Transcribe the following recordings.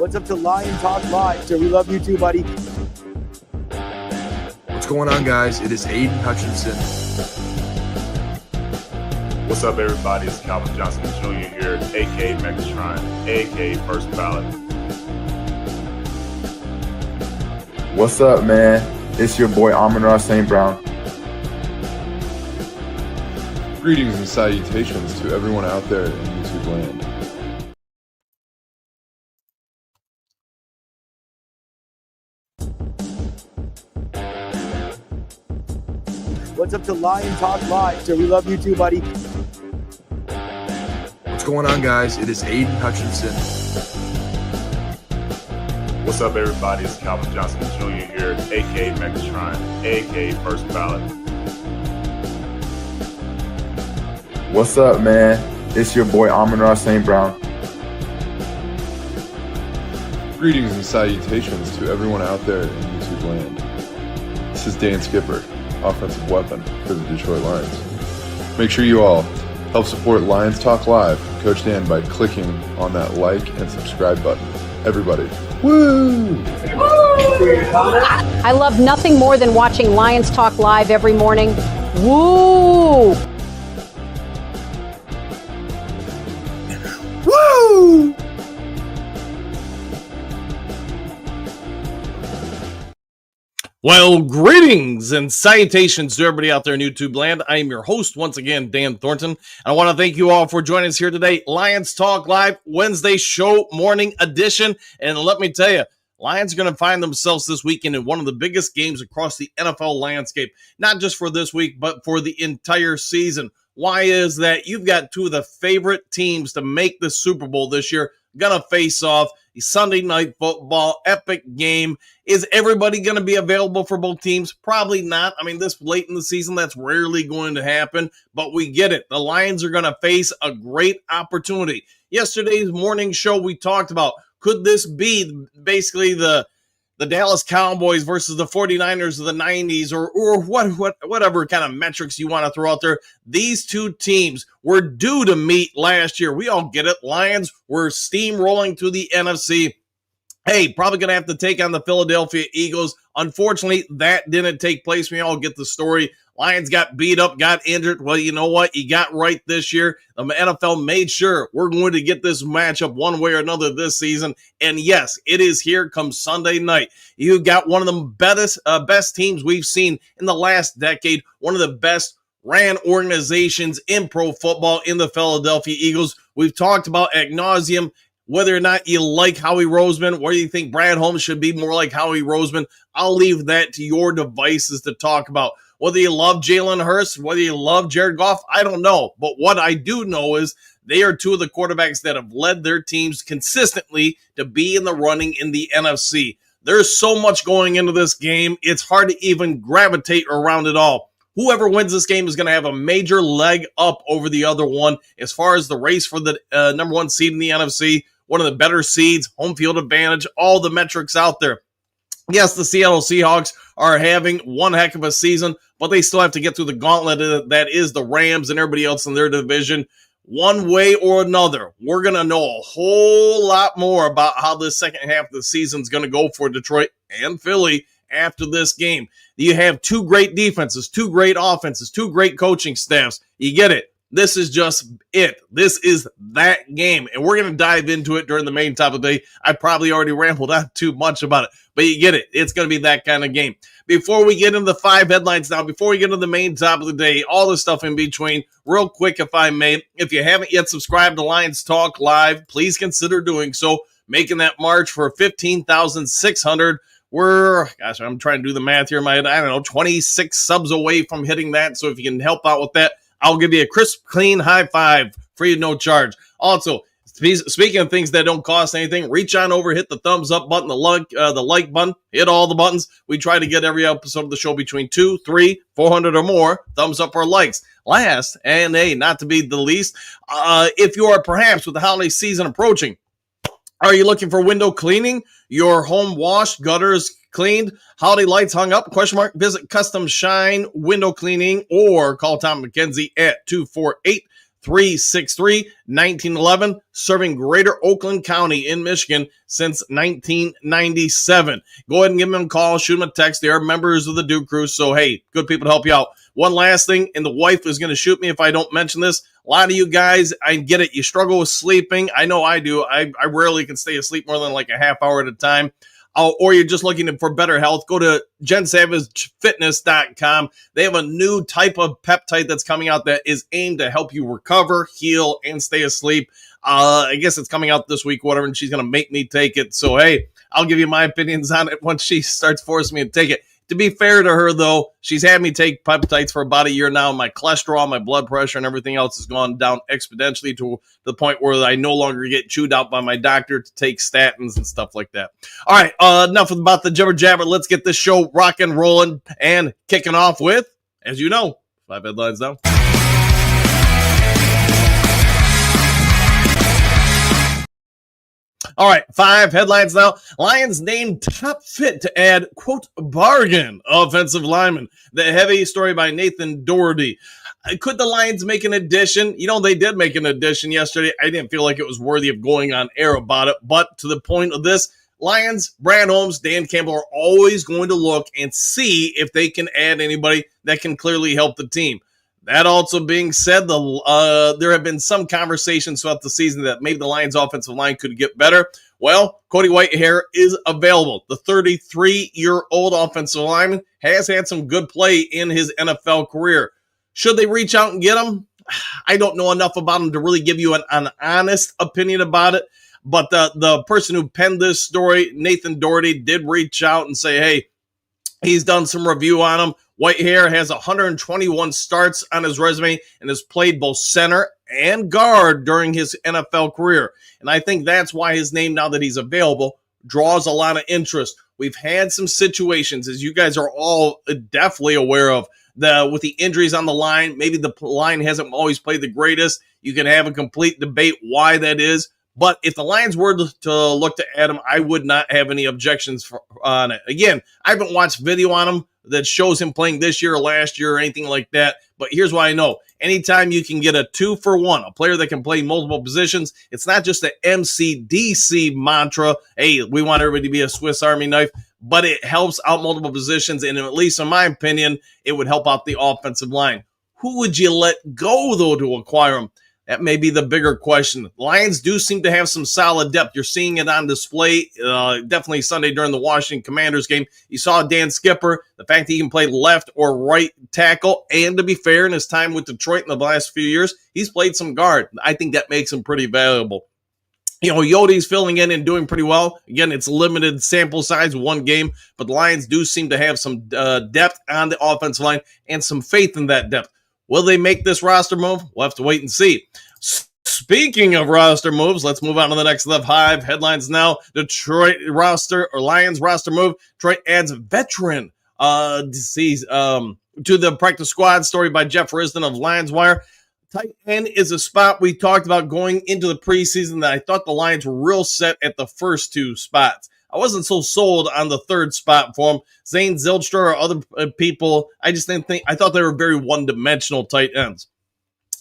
What's up to Lion Talk Live? So we love you too, buddy. What's going on, guys? It is Aiden Hutchinson. What's up, everybody? It's Calvin Johnson Jr. here, a.k.a. Megatron, a.k.a. First Ballot. What's up, man? It's your boy Amon-Ra St. Brown. Greetings and salutations to everyone out there in YouTube land. What's up to Lion Talk Live? So we love you too, buddy. What's going on, guys? It is Aiden Hutchinson. What's up, everybody? It's Calvin Johnson Jr. here, a.k.a. Megatron, a.k.a. First Ballot. What's up, man? It's your boy Amon-Ra St. Brown. Greetings and salutations to everyone out there in YouTube land. This is Dan Skipper, offensive weapon for the Detroit Lions. Make sure you all help support Lions Talk Live, Coach Dan, by clicking on that like and subscribe button. Everybody, woo! I love nothing more than watching Lions Talk Live every morning. Woo! Woo! Well, greetings and salutations to everybody out there in YouTube land. I am your host, once again, Dan Thornton. I want to thank you all for joining us here today. Lions Talk Live, Wednesday show, morning edition. And let me tell you, Lions are going to find themselves this weekend in one of the biggest games across the NFL landscape, not just for this week, but for the entire season. Why is that? You've got two of the favorite teams to make the Super Bowl this year going to face off. Sunday night football, epic game. Is everybody going to be available for both teams? Probably not. I mean, this late in the season, that's rarely going to happen, but we get it. The Lions are going to face a great opportunity. Yesterday's morning show, we talked about, could this be basically the Dallas Cowboys versus the 49ers of the 90s or whatever kind of metrics you want to throw out there. These two teams were due to meet last year. We all get it. Lions were steamrolling through the NFC. Hey, probably going to have to take on the Philadelphia Eagles. Unfortunately, that didn't take place. We all get the story. Lions got beat up, got injured. Well, you know what? You got right this year. The NFL made sure we're going to get this matchup one way or another this season. And yes, it is here come Sunday night. You got one of the best teams we've seen in the last decade, one of the best ran organizations in pro football in the Philadelphia Eagles. We've talked about ad nauseum whether or not you like Howie Roseman, whether you think Brad Holmes should be more like Howie Roseman. I'll leave that to your devices to talk about. Whether you love Jalen Hurts, whether you love Jared Goff, I don't know. But what I do know is they are two of the quarterbacks that have led their teams consistently to be in the running in the NFC. There's so much going into this game, it's hard to even gravitate around it all. Whoever wins this game is going to have a major leg up over the other one as far as the race for the number one seed in the NFC, one of the better seeds, home field advantage, all the metrics out there. Yes, the Seattle Seahawks are having one heck of a season, but they still have to get through the gauntlet that is the Rams and everybody else in their division. One way or another, we're going to know a whole lot more about how this second half of the season is going to go for Detroit and Philly after this game. You have two great defenses, two great offenses, two great coaching staffs. You get it. This is just it. This is that game, and we're going to dive into it during the main top of the day. I probably already rambled on too much about it, but you get it. It's going to be that kind of game. Before we get into the five headlines now, before we get into the main top of the day, all the stuff in between, real quick, if I may, if you haven't yet subscribed to Lions Talk Live, please consider doing so, making that march for 15,600. We're, I'm trying to do the math here in my head, 26 subs away from hitting that, so if you can help out with that, I'll give you a crisp, clean high five, free, no charge. Also, speaking of things that don't cost anything, reach on over, hit the thumbs up button, the like button, hit all the buttons. We try to get every episode of the show between 200, 300, 400 or more. Thumbs up or likes. Last, and not to be the least, if you are perhaps with the holiday season approaching, are you looking for window cleaning? Your home washed, gutters cleaned, holiday lights hung up? ? Visit Custom Shine Window Cleaning or call Tom McKenzie at 363-1911, serving Greater Oakland County in Michigan since 1997. Go ahead and give them a call, shoot them a text. They are members of the Duke Crew, so hey, good people to help you out. One last thing, and the wife is going to shoot me if I don't mention this. A lot of you guys, I get it. You struggle with sleeping. I know I do. I rarely can stay asleep more than like a half hour at a time. Or you're just looking for better health, go to GenSavageFitness.com. They have a new type of peptide that's coming out that is aimed to help you recover, heal, and stay asleep. I guess it's coming out this week, whatever, and she's going to make me take it. So, hey, I'll give you my opinions on it once she starts forcing me to take it. To be fair to her, though, she's had me take peptides for about a year now. My cholesterol, my blood pressure, and everything else has gone down exponentially to the point where I no longer get chewed out by my doctor to take statins and stuff like that. All right, enough about the jibber jabber. Let's get this show rock and rolling and kicking off with, as you know, 5 headlines now. All right, 5 headlines now. Lions named top fit to add, quote, bargain offensive lineman. The heavy story by Nathan Doherty. Could the Lions make an addition? You know, they did make an addition yesterday. I didn't feel like it was worthy of going on air about it. But to the point of this, Lions, Brad Holmes, Dan Campbell are always going to look and see if they can add anybody that can clearly help the team. That also being said, there have been some conversations throughout the season that maybe the Lions' offensive line could get better. Well, Cody Whitehair is available. The 33-year-old offensive lineman has had some good play in his NFL career. Should they reach out and get him? I don't know enough about him to really give you an honest opinion about it. But the person who penned this story, Nathan Doherty, did reach out and say, hey, he's done some review on him. Whitehair has 121 starts on his resume and has played both center and guard during his NFL career. And I think that's why his name, now that he's available, draws a lot of interest. We've had some situations, as you guys are all definitely aware of, with the injuries on the line. Maybe the line hasn't always played the greatest. You can have a complete debate why that is. But if the Lions were to look to add him, I would not have any objections on it. Again, I haven't watched video on him that shows him playing this year or last year or anything like that. But here's what I know. Anytime you can get a 2-for-1, a player that can play multiple positions, it's not just the MCDC mantra, hey, we want everybody to be a Swiss Army knife, but it helps out multiple positions. And at least in my opinion, it would help out the offensive line. Who would you let go, though, to acquire him? That may be the bigger question. Lions do seem to have some solid depth. You're seeing it on display, definitely Sunday during the Washington Commanders game. You saw Dan Skipper, the fact that he can play left or right tackle, and to be fair, in his time with Detroit in the last few years, he's played some guard. I think that makes him pretty valuable. You know, Yode's filling in and doing pretty well. Again, it's limited sample size, one game, but the Lions do seem to have some depth on the offensive line and some faith in that depth. Will they make this roster move? We'll have to wait and see. Speaking of roster moves, let's move on to the next of the 5 headlines now. Detroit roster or Lions roster move. Detroit adds veteran to the practice squad. Story by Jeff Risden of Lions Wire. Tight end is a spot we talked about going into the preseason that I thought the Lions were real set at the first 2 spots. I wasn't so sold on the 3rd spot for him. Zane Zylstra or other people, I thought they were very one-dimensional tight ends.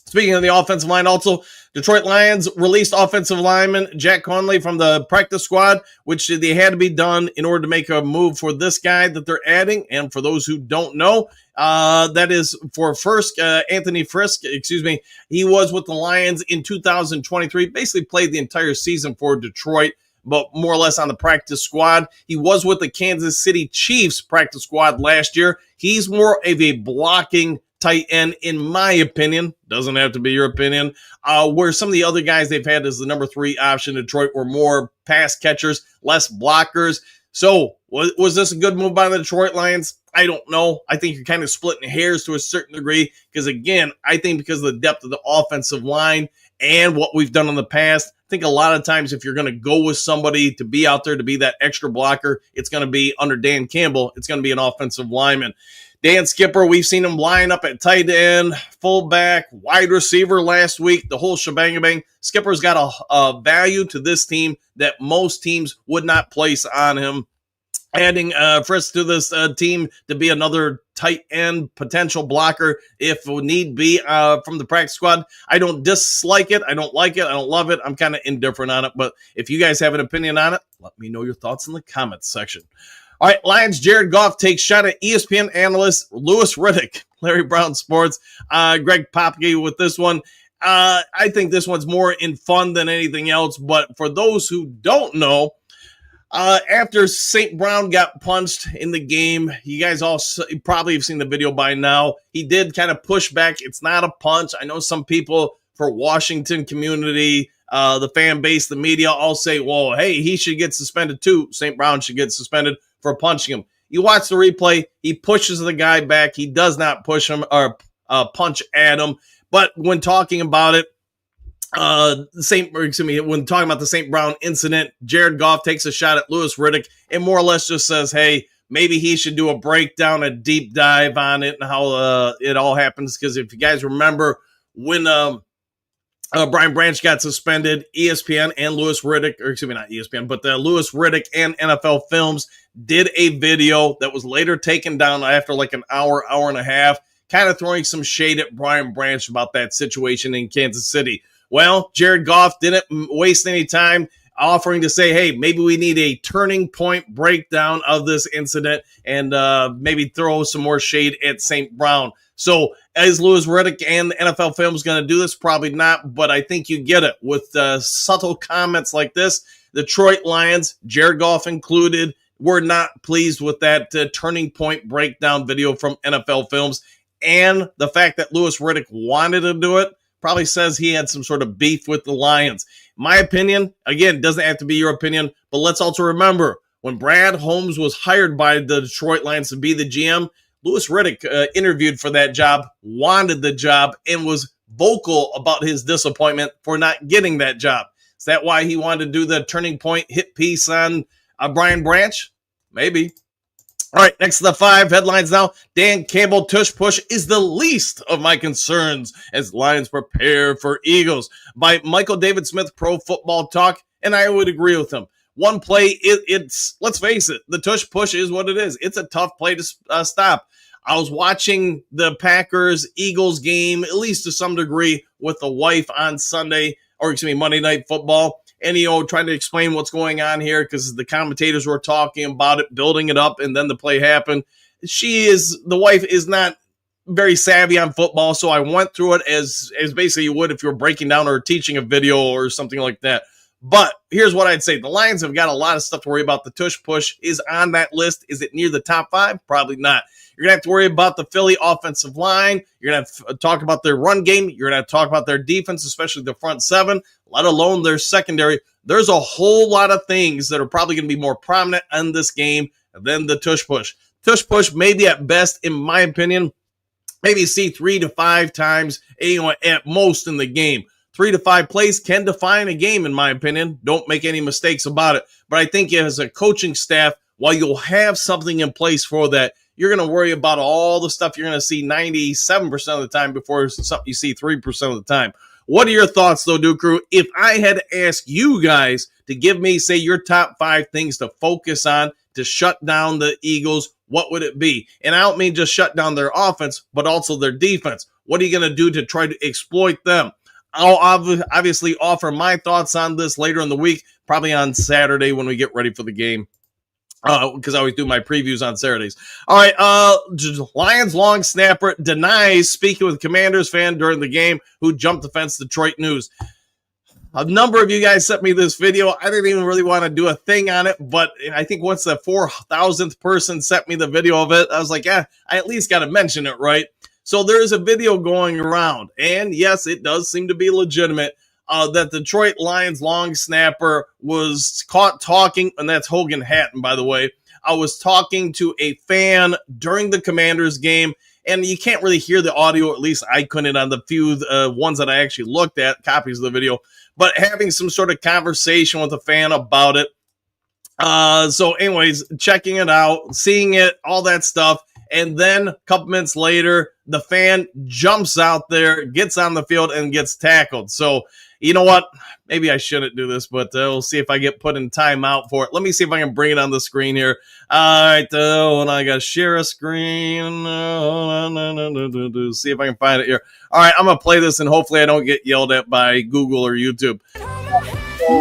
Speaking of the offensive line, also, Detroit Lions released offensive lineman Jack Conley from the practice squad, which they had to be done in order to make a move for this guy that they're adding. And for those who don't know, that is for first Anthony Frisk, he was with the Lions in 2023, basically played the entire season for Detroit, but more or less on the practice squad. He was with the Kansas City Chiefs practice squad last year. He's more of a blocking tight end, in my opinion. Doesn't have to be your opinion. Where some of the other guys they've had as the number 3 option in Detroit were more pass catchers, less blockers. So was this a good move by the Detroit Lions? I don't know. I think you're kind of splitting hairs to a certain degree because, again, I think because of the depth of the offensive line and what we've done in the past, I think a lot of times if you're going to go with somebody to be out there to be that extra blocker, it's going to be under Dan Campbell. It's going to be an offensive lineman. Dan Skipper, we've seen him line up at tight end, fullback, wide receiver last week, the whole shebang-a-bang. Skipper's got a value to this team that most teams would not place on him. Adding Frisk to this team to be another tight end potential blocker if need be from the practice squad. I don't dislike it. I don't like it. I don't love it. I'm kind of indifferent on it. But if you guys have an opinion on it, let me know your thoughts in the comments section. All right, Lions Jared Goff takes shot at ESPN analyst Louis Riddick, Larry Brown Sports. Greg Popke with this one. I think this one's more in fun than anything else. But for those who don't know, after St. Brown got punched in the game, you guys all probably have seen the video by now. He did kind of push back. It's not a punch. I know some people for Washington community, the fan base, the media all say, well, hey, he should get suspended too. St. Brown should get suspended for punching him. You watch the replay. He pushes the guy back. He does not push him or punch at him. But when talking about it, when talking about the St. Brown incident, Jared Goff takes a shot at Louis Riddick and more or less just says, hey, maybe he should do a breakdown, a deep dive on it and how it all happens. Because if you guys remember when Brian Branch got suspended, ESPN and Louis Riddick, or excuse me, not ESPN, but Louis Riddick and NFL Films did a video that was later taken down after like an hour and a half, kind of throwing some shade at Brian Branch about that situation in Kansas City. Well, Jared Goff didn't waste any time offering to say, hey, maybe we need a turning point breakdown of this incident and maybe throw some more shade at St. Brown. So is Louis Riddick and NFL Films going to do this? Probably not, but I think you get it. With subtle comments like this, the Detroit Lions, Jared Goff included, were not pleased with that turning point breakdown video from NFL Films. And the fact that Louis Riddick wanted to do it probably says he had some sort of beef with the Lions. My opinion, again, doesn't have to be your opinion, but let's also remember, when Brad Holmes was hired by the Detroit Lions to be the GM, Louis Riddick interviewed for that job, wanted the job, and was vocal about his disappointment for not getting that job. Is that why he wanted to do the turning point hit piece on Brian Branch? Maybe. All right, next to the 5 headlines now. Dan Campbell tush push is the least of my concerns as Lions prepare for Eagles by Michael David Smith, Pro Football Talk, and I would agree with him. One play, it's let's face it, the tush push is what it is. It's a tough play to stop. I was watching the Packers-Eagles game, at least to some degree, with the wife on Monday Night Football. And, trying to explain what's going on here because the commentators were talking about it, building it up, and then the play happened. The wife is not very savvy on football, so I went through it as basically you would if you were breaking down or teaching a video or something like that. But here's what I'd say. The Lions have got a lot of stuff to worry about. The tush push is on that list. Is it near the top 5? Probably not. You're going to have to worry about the Philly offensive line. You're going to have to talk about their run game. You're going to have to talk about their defense, especially the front 7, let alone their secondary. There's a whole lot of things that are probably going to be more prominent in this game than the tush push. Tush push, maybe at best, in my opinion, maybe see 3 to 5 times at most in the game. 3 to 5 plays can define a game, in my opinion. Don't make any mistakes about it. But I think as a coaching staff, while you'll have something in place for that, you're going to worry about all the stuff you're going to see 97% of the time before something you see 3% of the time. What are your thoughts, though, Duke Crew? If I had to ask you guys to give me, say, your top 5 things to focus on to shut down the Eagles, what would it be? And I don't mean just shut down their offense, but also their defense. What are you going to do to try to exploit them? I'll obviously offer my thoughts on this later in the week, probably on Saturday when we get ready for the game. Because I always do my previews on Saturdays. All right, Lions long snapper denies speaking with Commanders fan during the game who jumped the fence. Detroit News. A number of you guys sent me this video. I didn't even really want to do a thing on it, but I think once the 4,000th person sent me the video of it, I was like, I at least got to mention it, right? So there is a video going around, and yes, it does seem to be legitimate. That Detroit Lions long snapper was caught talking, and that's Hogan Hatton, by the way. I was talking to a fan during the Commanders game, and you can't really hear the audio, at least I couldn't on the few ones that I actually looked at, copies of the video, but having some sort of conversation with a fan about it. So anyways, checking it out, seeing it, all that stuff, And then a couple minutes later, the fan jumps out there, gets on the field, and gets tackled. So, you know what? Maybe I shouldn't do this, but we'll see if I get put in timeout for it. Let me see if I can bring it on the screen here. All right, and I got to share a screen. See if I can find it here. All right, I'm going to play this, and hopefully I don't get yelled at by Google or YouTube.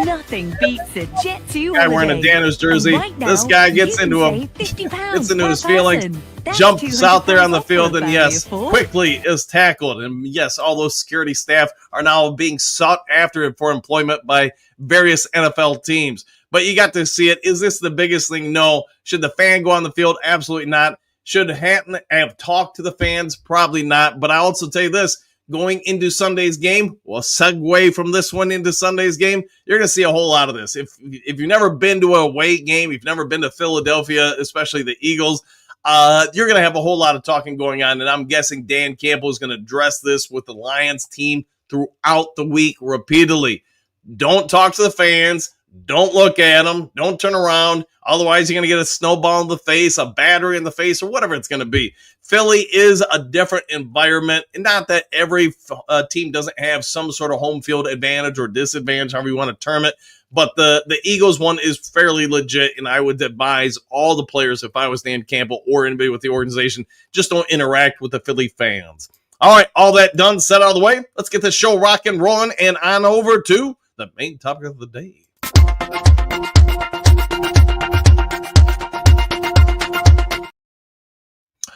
Nothing beats a Jet 2 Guy wearing a Danners jersey. This guy gets into his feelings, jumps out there on the field, and yes, quickly is tackled. And yes, all those security staff are now being sought after for employment by various NFL teams. But you got to see it. Is this the biggest thing? No. Should the fan go on the field? Absolutely not. Should Hatton have talked to the fans? Probably not. But I also tell you this. Going into Sunday's game, well, segue from this one into Sunday's game, you're going to see a whole lot of this. If you've never been to a away game, you've never been to Philadelphia, especially the Eagles, you're going to have a whole lot of talking going on, and I'm guessing Dan Campbell is going to address this with the Lions team throughout the week repeatedly. Don't talk to the fans. Don't look at them. Don't turn around. Otherwise, you're going to get a snowball in the face, a battery in the face, or whatever it's going to be. Philly is a different environment, and not that every team doesn't have some sort of home field advantage or disadvantage, however you want to term it. But the Eagles one is fairly legit, and I would advise all the players, if I was Dan Campbell or anybody with the organization, just don't interact with the Philly fans. All right, all that done, set out of the way. Let's get this show rocking, rolling, and on over to the main topic of the day.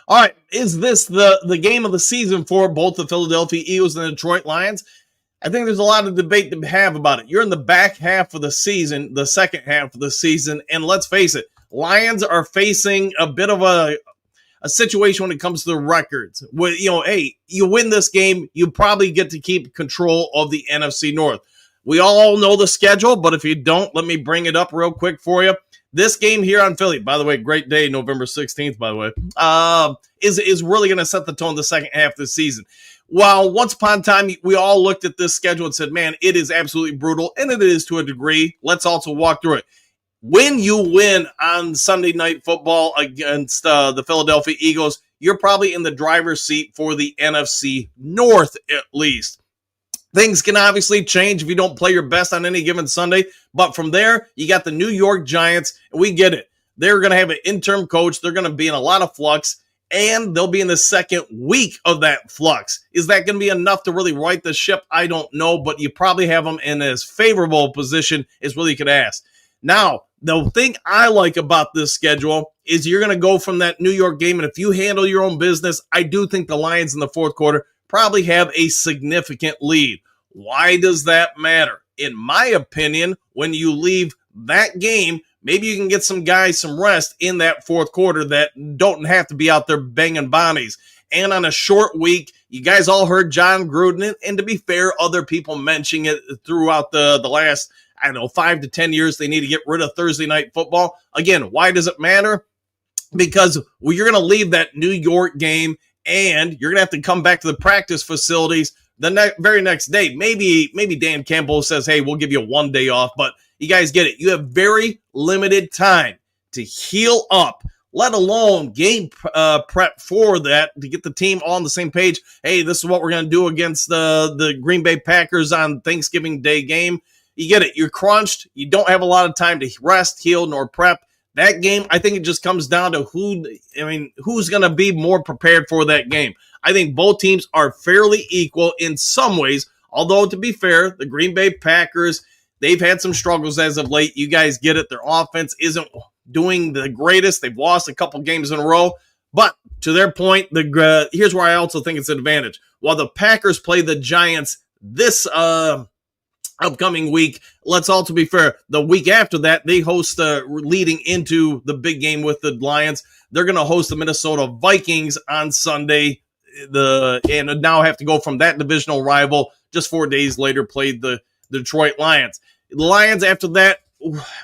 All right, is this the game of the season for both the Philadelphia Eagles and the Detroit Lions? I think there's a lot of debate to have about it. You're in the back half of the season, the second half of the season, and let's face it, Lions are facing a bit of a situation when it comes to the records. Hey, you win this game, you probably get to keep control of the NFC North. We all know the schedule, but if you don't, let me bring it up real quick for you. This game here on Philly, by the way, great day, November 16th, by the way, is really going to set the tone the second half of the season. While once upon a time, we all looked at this schedule and said, man, it is absolutely brutal, and it is to a degree. Let's also walk through it. When you win on Sunday Night Football against the Philadelphia Eagles, you're probably in the driver's seat for the NFC North, at least. Things can obviously change if you don't play your best on any given Sunday. But from there, you got the New York Giants. And we get it. They're going to have an interim coach. They're going to be in a lot of flux. And they'll be in the second week of that flux. Is that going to be enough to really right the ship? I don't know. But you probably have them in as favorable a position as really you could ask. Now, the thing I like about this schedule is you're going to go from that New York game. And if you handle your own business, I do think the Lions in the fourth quarter probably have a significant lead. Why does that matter? In my opinion, when you leave that game, maybe you can get some guys some rest in that fourth quarter that don't have to be out there banging bodies. And on a short week, you guys all heard John Gruden, and to be fair, other people mentioning it throughout the last, 5 to 10 years, they need to get rid of Thursday Night Football. Again, why does it matter? Because you're going to leave that New York game, and you're going to have to come back to the practice facilities the very next day. Maybe Dan Campbell says, hey, we'll give you one day off, but you guys get it. You have very limited time to heal up, let alone game prep for that, to get the team all on the same page. Hey, this is what we're going to do against the Green Bay Packers on Thanksgiving Day game. You get it. You're crunched. You don't have a lot of time to rest, heal, nor prep. That game, I think it just comes down to who's going to be more prepared for that game. I think both teams are fairly equal in some ways, although to be fair, the Green Bay Packers, they've had some struggles as of late. You guys get it. Their offense isn't doing the greatest. They've lost a couple games in a row. But to their point, here's where I also think it's an advantage. While the Packers play the Giants this upcoming week, let's also be fair, the week after that, they host leading into the big game with the Lions. They're going to host the Minnesota Vikings on Sunday. And now have to go from that divisional rival just 4 days later, played the Detroit Lions. The Lions after that,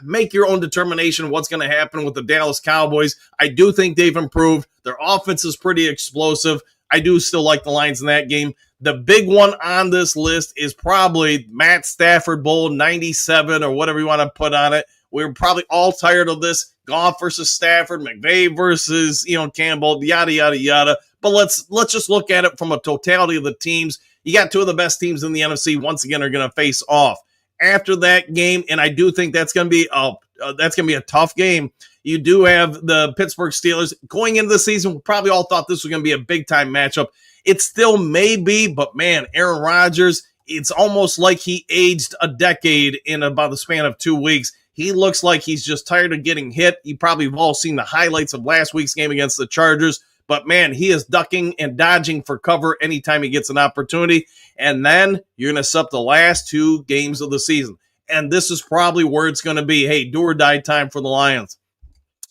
make your own determination what's going to happen with the Dallas Cowboys. I do think they've improved. Their offense is pretty explosive. I do still like the Lions in that game. The big one on this list is probably Matt Stafford Bowl 97 or whatever you want to put on it We were probably all tired of this Goff versus Stafford, McVay versus, Campbell, yada, yada, yada. But let's just look at it from a totality of the teams. You got two of the best teams in the NFC once again are going to face off. After that game, and I do think that's going to be a tough game. You do have the Pittsburgh Steelers going into the season. We probably all thought this was going to be a big-time matchup. It still may be, but man, Aaron Rodgers, it's almost like he aged a decade in about the span of 2 weeks. He looks like he's just tired of getting hit. You probably have all seen the highlights of last week's game against the Chargers. But, man, he is ducking and dodging for cover anytime he gets an opportunity. And then you're going to set up the last 2 games of the season. And this is probably where it's going to be, hey, do or die time for the Lions.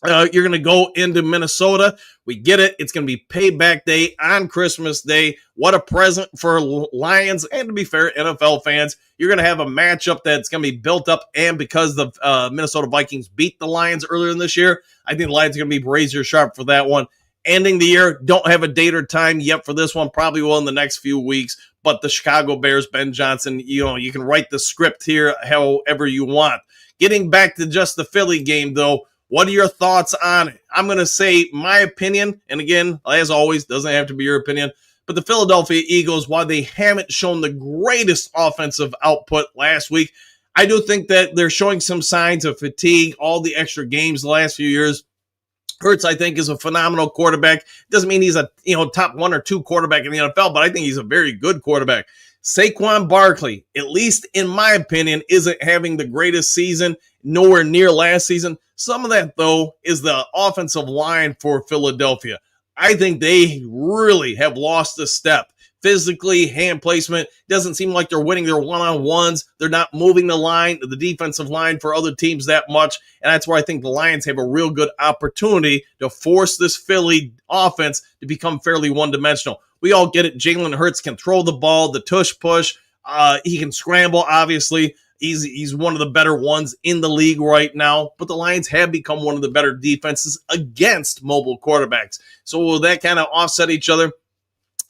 You're going to go into Minnesota. We get it. It's going to be payback day on Christmas Day. What a present for Lions. And to be fair, NFL fans, you're going to have a matchup that's going to be built up. And because the Minnesota Vikings beat the Lions earlier in this year, I think the Lions are going to be razor sharp for that one. Ending the year, don't have a date or time yet for this one. Probably will in the next few weeks. But the Chicago Bears, Ben Johnson, you can write the script here however you want. Getting back to just the Philly game, though, what are your thoughts on it? I'm going to say my opinion, and again, as always, doesn't have to be your opinion, but the Philadelphia Eagles, while they haven't shown the greatest offensive output last week, I do think that they're showing some signs of fatigue, all the extra games the last few years. Hurts, I think, is a phenomenal quarterback. Doesn't mean he's a top 1 or 2 quarterback in the NFL, but I think he's a very good quarterback. Saquon Barkley, at least in my opinion, isn't having the greatest season, nowhere near last season. Some of that, though, is the offensive line for Philadelphia. I think they really have lost a step. Physically, hand placement, doesn't seem like they're winning their one-on-ones. They're not moving the defensive line for other teams that much. And that's where I think the Lions have a real good opportunity to force this Philly offense to become fairly one-dimensional. We all get it. Jalen Hurts can throw the ball, the tush-push. He can scramble, obviously. He's one of the better ones in the league right now. But the Lions have become one of the better defenses against mobile quarterbacks. So will that kind of offset each other?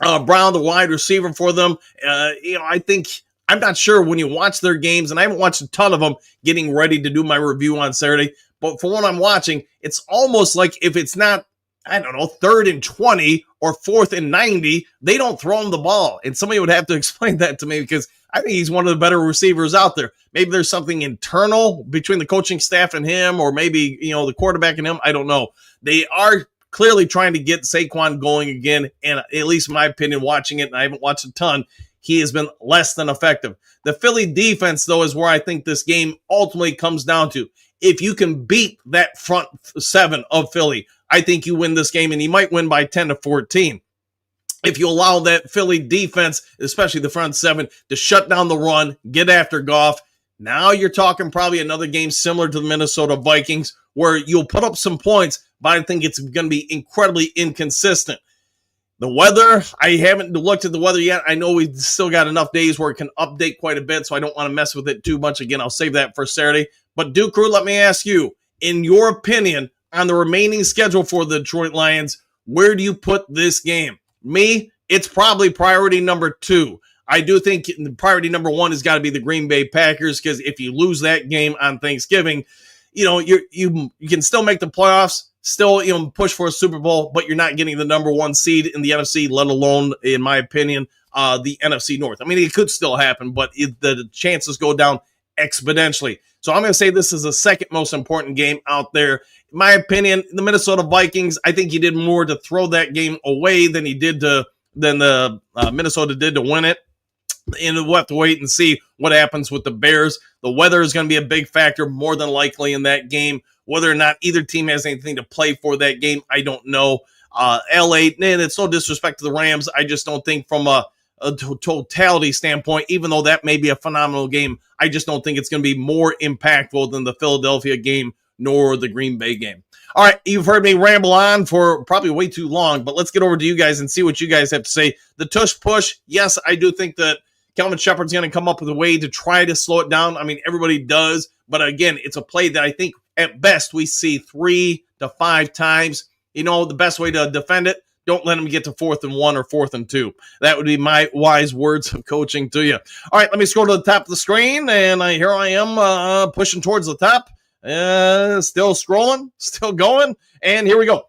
Brown, the wide receiver for them, I think, I'm not sure when you watch their games, and I haven't watched a ton of them getting ready to do my review on Saturday, but for what I'm watching, it's almost like if it's not, 3rd and 20 or 4th and 90, they don't throw him the ball. And somebody would have to explain that to me because I think he's one of the better receivers out there. Maybe there's something internal between the coaching staff and him, or maybe, the quarterback and him. I don't know. They are clearly trying to get Saquon going again, and at least in my opinion, watching it, and I haven't watched a ton, he has been less than effective. The Philly defense, though, is where I think this game ultimately comes down to. If you can beat that front 7 of Philly, I think you win this game, and you might win by 10-14. If you allow that Philly defense, especially the front 7, to shut down the run, get after Goff, now you're talking probably another game similar to the Minnesota Vikings where you'll put up some points, but I think it's going to be incredibly inconsistent. The weather, I haven't looked at the weather yet. I know we've still got enough days where it can update quite a bit, so I don't want to mess with it too much. Again, I'll save that for Saturday. But Duke Crew, let me ask you, in your opinion, on the remaining schedule for the Detroit Lions, where do you put this game? Me, it's probably priority number 2. I do think priority number 1 has got to be the Green Bay Packers, because if you lose that game on Thanksgiving, you can still make the playoffs, still push for a Super Bowl, but you're not getting the number 1 seed in the NFC, let alone, in my opinion, the NFC North. I mean, it could still happen, but the chances go down exponentially. So I'm going to say this is the second most important game out there. In my opinion, the Minnesota Vikings, I think he did more to throw that game away than the Minnesota did to win it. And we'll have to wait and see what happens with the Bears. The weather is going to be a big factor, more than likely, in that game. Whether or not either team has anything to play for that game, I don't know. LA, it's no disrespect to the Rams. I just don't think from a totality standpoint, even though that may be a phenomenal game, I just don't think it's going to be more impactful than the Philadelphia game nor the Green Bay game. All right, you've heard me ramble on for probably way too long, but let's get over to you guys and see what you guys have to say. The tush push, yes, I do think that Kelvin Shepard's going to come up with a way to try to slow it down. I mean, everybody does, but again, it's a play that I think at best we see 3 to 5 times. The best way to defend it, don't let them get to 4th and 1 or 4th and 2. That would be my wise words of coaching to you. All right, let me scroll to the top of the screen, and here I am pushing towards the top. Still scrolling, still going, and here we go.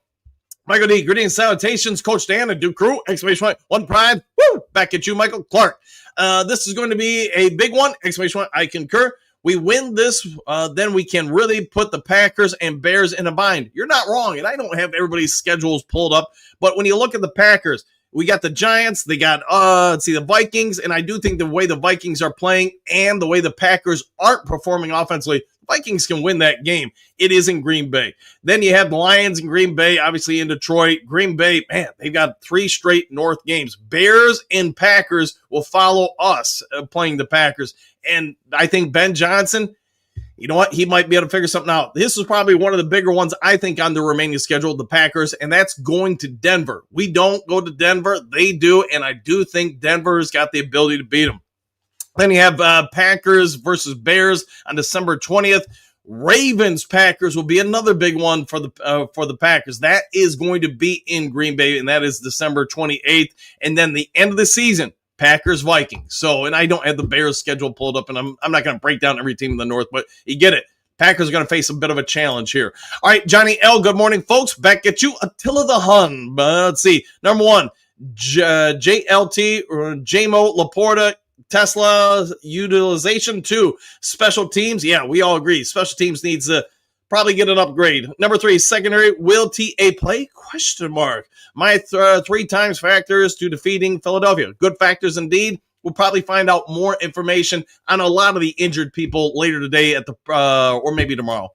Michael D, greetings, salutations, Coach Dan and Duke Crew, exclamation point, one pride, woo, back at you, Michael Clark. This is going to be a big one, exclamation point, I concur. We win this, then we can really put the Packers and Bears in a bind. You're not wrong, and I don't have everybody's schedules pulled up, but when you look at the Packers, we got the Giants, they got, the Vikings, and I do think the way the Vikings are playing and the way the Packers aren't performing offensively, Vikings can win that game. It is in Green Bay. Then you have the Lions in Green Bay, obviously in Detroit. Green Bay, man, they've got 3 straight North games. Bears and Packers will follow us playing the Packers. And I think Ben Johnson, you know what? He might be able to figure something out. This is probably one of the bigger ones, I think, on the remaining schedule, the Packers, and that's going to Denver. We don't go to Denver. They do, and I do think Denver's got the ability to beat them. Then you have Packers versus Bears on December 20th. Ravens-Packers will be another big one for the Packers. That is going to be in Green Bay, and that is December 28th. And then the end of the season, Packers-Vikings. So, and I don't have the Bears schedule pulled up, and I'm not going to break down every team in the North, but you get it. Packers are going to face a bit of a challenge here. All right, Johnny L., good morning, folks. Back at you. Attila the Hun. Let's see. Number 1, JLT, JMO, Laporta, Tesla utilization. 2, special teams. Yeah, we all agree. Special teams needs to probably get an upgrade. Number 3, secondary. Will TA play? Question mark. My 3 times factors to defeating Philadelphia. Good factors indeed. We'll probably find out more information on a lot of the injured people later today at the or maybe tomorrow.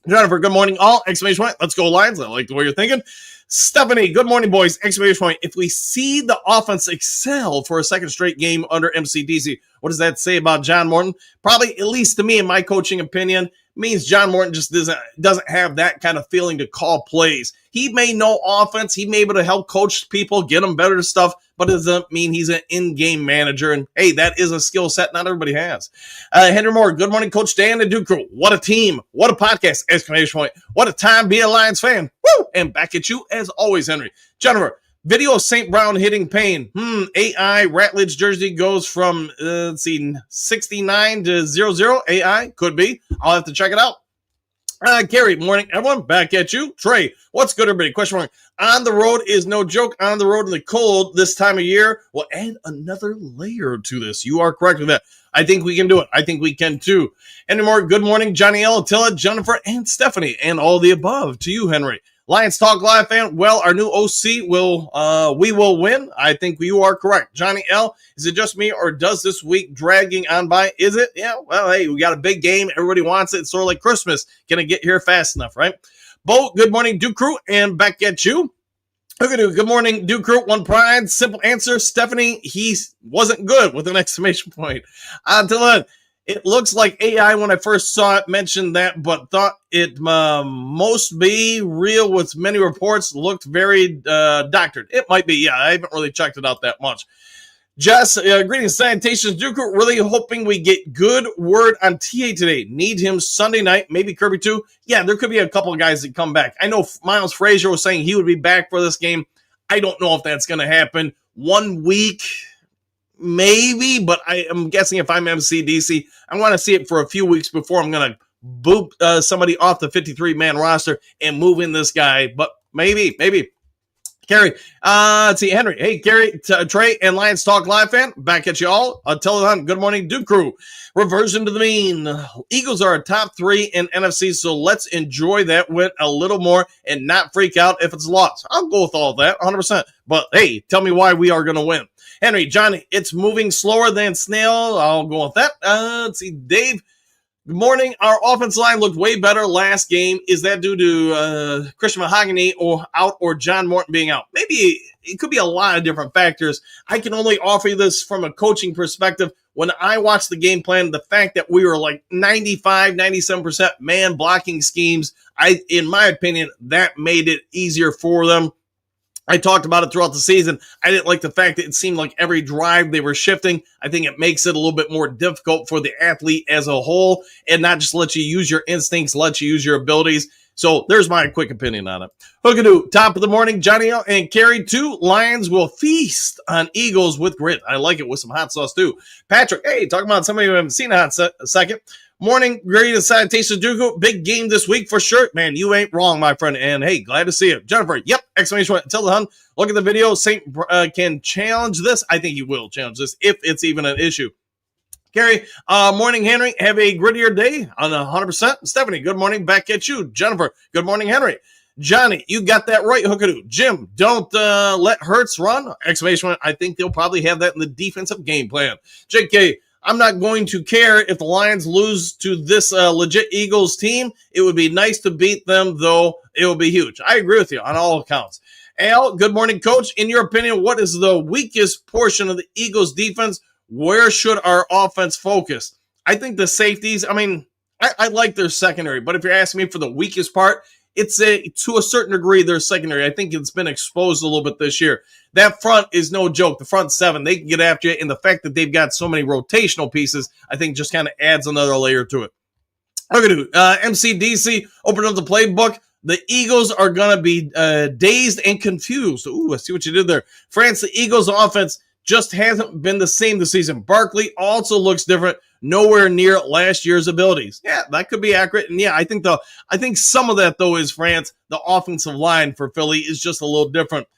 Jennifer, good morning, all! Exclamation point. Let's go, Lions. I like the way you're thinking. Stephanie, good morning, boys! Exclamation point. If we see the offense excel for a second straight game under MCDC, what does that say about John Morton? Probably, at least to me, in my coaching opinion, means John Morton just doesn't have that kind of feeling to call plays. He may know offense. He may be able to help coach people, get them better stuff, but it doesn't mean he's an in-game manager. And, hey, that is a skill set not everybody has. Henry Moore, good morning, Coach Dan and Duke Crew. What a team. What a podcast. Exclamation point. What a time to be a Lions fan. Woo! And back at you, as always, Henry. Jennifer, video of St. Brown hitting Payne. AI, Ratledge jersey goes from, 69 to 00. AI, could be. I'll have to check it out. Gary, morning, everyone. Back at you. Trey, what's good, everybody? Question mark. On the road is no joke. On the road in the cold this time of year will add another layer to this. You are correct with that. I think we can do it. I think we can too. Any more? Good morning, Johnny L., Attila, Jennifer, and Stephanie, and all the above. To you, Henry. Lions Talk Live fan, well, our new OC we will win. I think you are correct. Johnny L., is it just me or does this week dragging on by? Is it? Yeah, well, hey, we got a big game. Everybody wants it. It's sort of like Christmas. Can I get here fast enough, right? Bo, good morning, Duke Crew, and back at you. Good morning, Duke Crew. One pride, simple answer. Stephanie, he wasn't good with an exclamation point. Until it looks like AI, when I first saw it, mentioned that, but thought it most be real with many reports. Looked very doctored. It might be, yeah. I haven't really checked it out that much. Jess, greetings, salutations. Duke, really hoping we get good word on TA today. Need him Sunday night, maybe Kirby too. Yeah, there could be a couple of guys that come back. I know Miles Frazier was saying he would be back for this game. I don't know if that's going to happen. 1 week, maybe, but I am guessing if I'm MCDC, I want to see it for a few weeks before I'm going to boop somebody off the 53-man roster and move in this guy. But maybe. Carrie, let's see, Henry. Hey, Carrie, Trey, and Lions Talk Live fan, back at you all. Teleton, good morning, Duke Crew. Reversion to the mean. Eagles are a top 3 in NFC, so let's enjoy that win a little more and not freak out if it's lost. I'll go with all that, 100%. But, hey, tell me why we are going to win. Henry, Johnny, it's moving slower than snail. I'll go with that. Let's see, Dave. Good morning. Our offensive line looked way better last game. Is that due to Christian Mahogany or John Morton being out? Maybe it could be a lot of different factors. I can only offer you this from a coaching perspective. When I watched the game plan, the fact that we were like 95, 97% man blocking schemes, in my opinion, that made it easier for them. I talked about it throughout the season. I didn't like the fact that it seemed like every drive they were shifting. I think it makes it a little bit more difficult for the athlete as a whole and not just let you use your instincts, let you use your abilities. So there's my quick opinion on it. Hookadoo, top of the morning, Johnny L. and Carrie 2. Lions will feast on Eagles with grit. I like it with some hot sauce too. Patrick, hey, talking about somebody who haven't seen a hot second. Morning, great and sanitation, Duke. Big game this week for sure. Man, you ain't wrong, my friend. And hey, glad to see you. Jennifer, yep, exclamation point. Tell the hun, look at the video. Saint can challenge this. I think he will challenge this if it's even an issue. Gary, morning, Henry. Have a grittier day on 100%. Stephanie, good morning. Back at you. Jennifer, good morning, Henry. Johnny, you got that right, Hookadoo. Jim, don't let Hurts run. Exclamation point. I think they'll probably have that in the defensive game plan. JK, I'm not going to care if the Lions lose to this legit Eagles team. It would be nice to beat them, though. It will be huge. I agree with you on all accounts. Al, good morning, Coach. In your opinion, what is the weakest portion of the Eagles defense? Where should our offense focus? I think the safeties, I like their secondary, but if you're asking me for the weakest part, it's to a certain degree their secondary. I think it's been exposed a little bit this year. That front is no joke. The front seven, they can get after you, and the fact that they've got so many rotational pieces, I think just kind of adds another layer to it. Okay, MCDC, open up the playbook. The Eagles are going to be dazed and confused. Ooh, I see what you did there. France, the Eagles offense just hasn't been the same this season. Barkley also looks different, nowhere near last year's abilities. Yeah, that could be accurate. And yeah, I think some of that though is France. The offensive line for Philly is just a little different.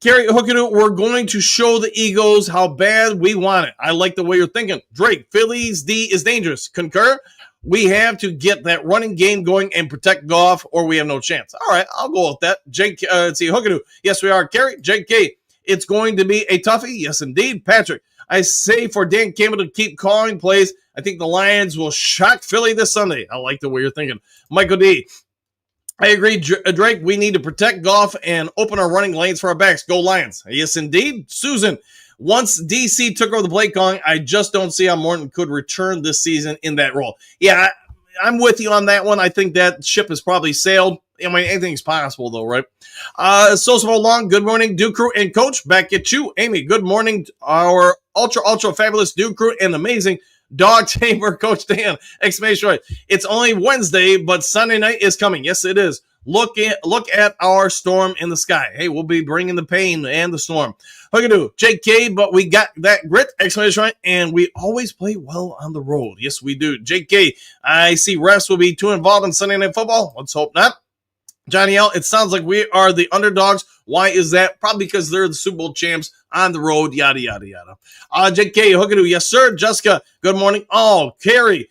Kerry Hookadoo, we're going to show the Eagles how bad we want it. I like the way you're thinking. Drake, Philly's D is dangerous. Concur? We have to get that running game going and protect Goff, or we have no chance. All right, I'll go with that. Jake, let's see, Hookadoo. Yes, we are. Kerry, JK. It's going to be a toughie. Yes, indeed. Patrick, I say for Dan Campbell to keep calling plays. I think the Lions will shock Philly this Sunday. I like the way you're thinking. Michael D, I agree, Drake. We need to protect Goff and open our running lanes for our backs. Go Lions. Yes, indeed. Susan, once DC took over the play calling, I just don't see how Morton could return this season in that role. Yeah, I'm with you on that one. I think that ship has probably sailed. Anything's possible, though, right? So long. Good morning, Duke Crew and Coach. Back at you. Amy, good morning, our ultra fabulous Duke Crew and amazing dog tamer, Coach Dan. Exclamation point. It's only Wednesday, but Sunday night is coming. Yes, it is. Look at our storm in the sky. Hey, we'll be bringing the pain and the storm. Hookadoo, JK, but we got that grit, exclamation point, and we always play well on the road. Yes, we do. JK, I see refs will be too involved in Sunday Night Football. Let's hope not. Johnny L, it sounds like we are the underdogs. Why is that? Probably because they're the Super Bowl champs on the road, yada, yada, yada. JK, Hookadoo, yes, sir. Jessica, good morning. Oh, Carrie,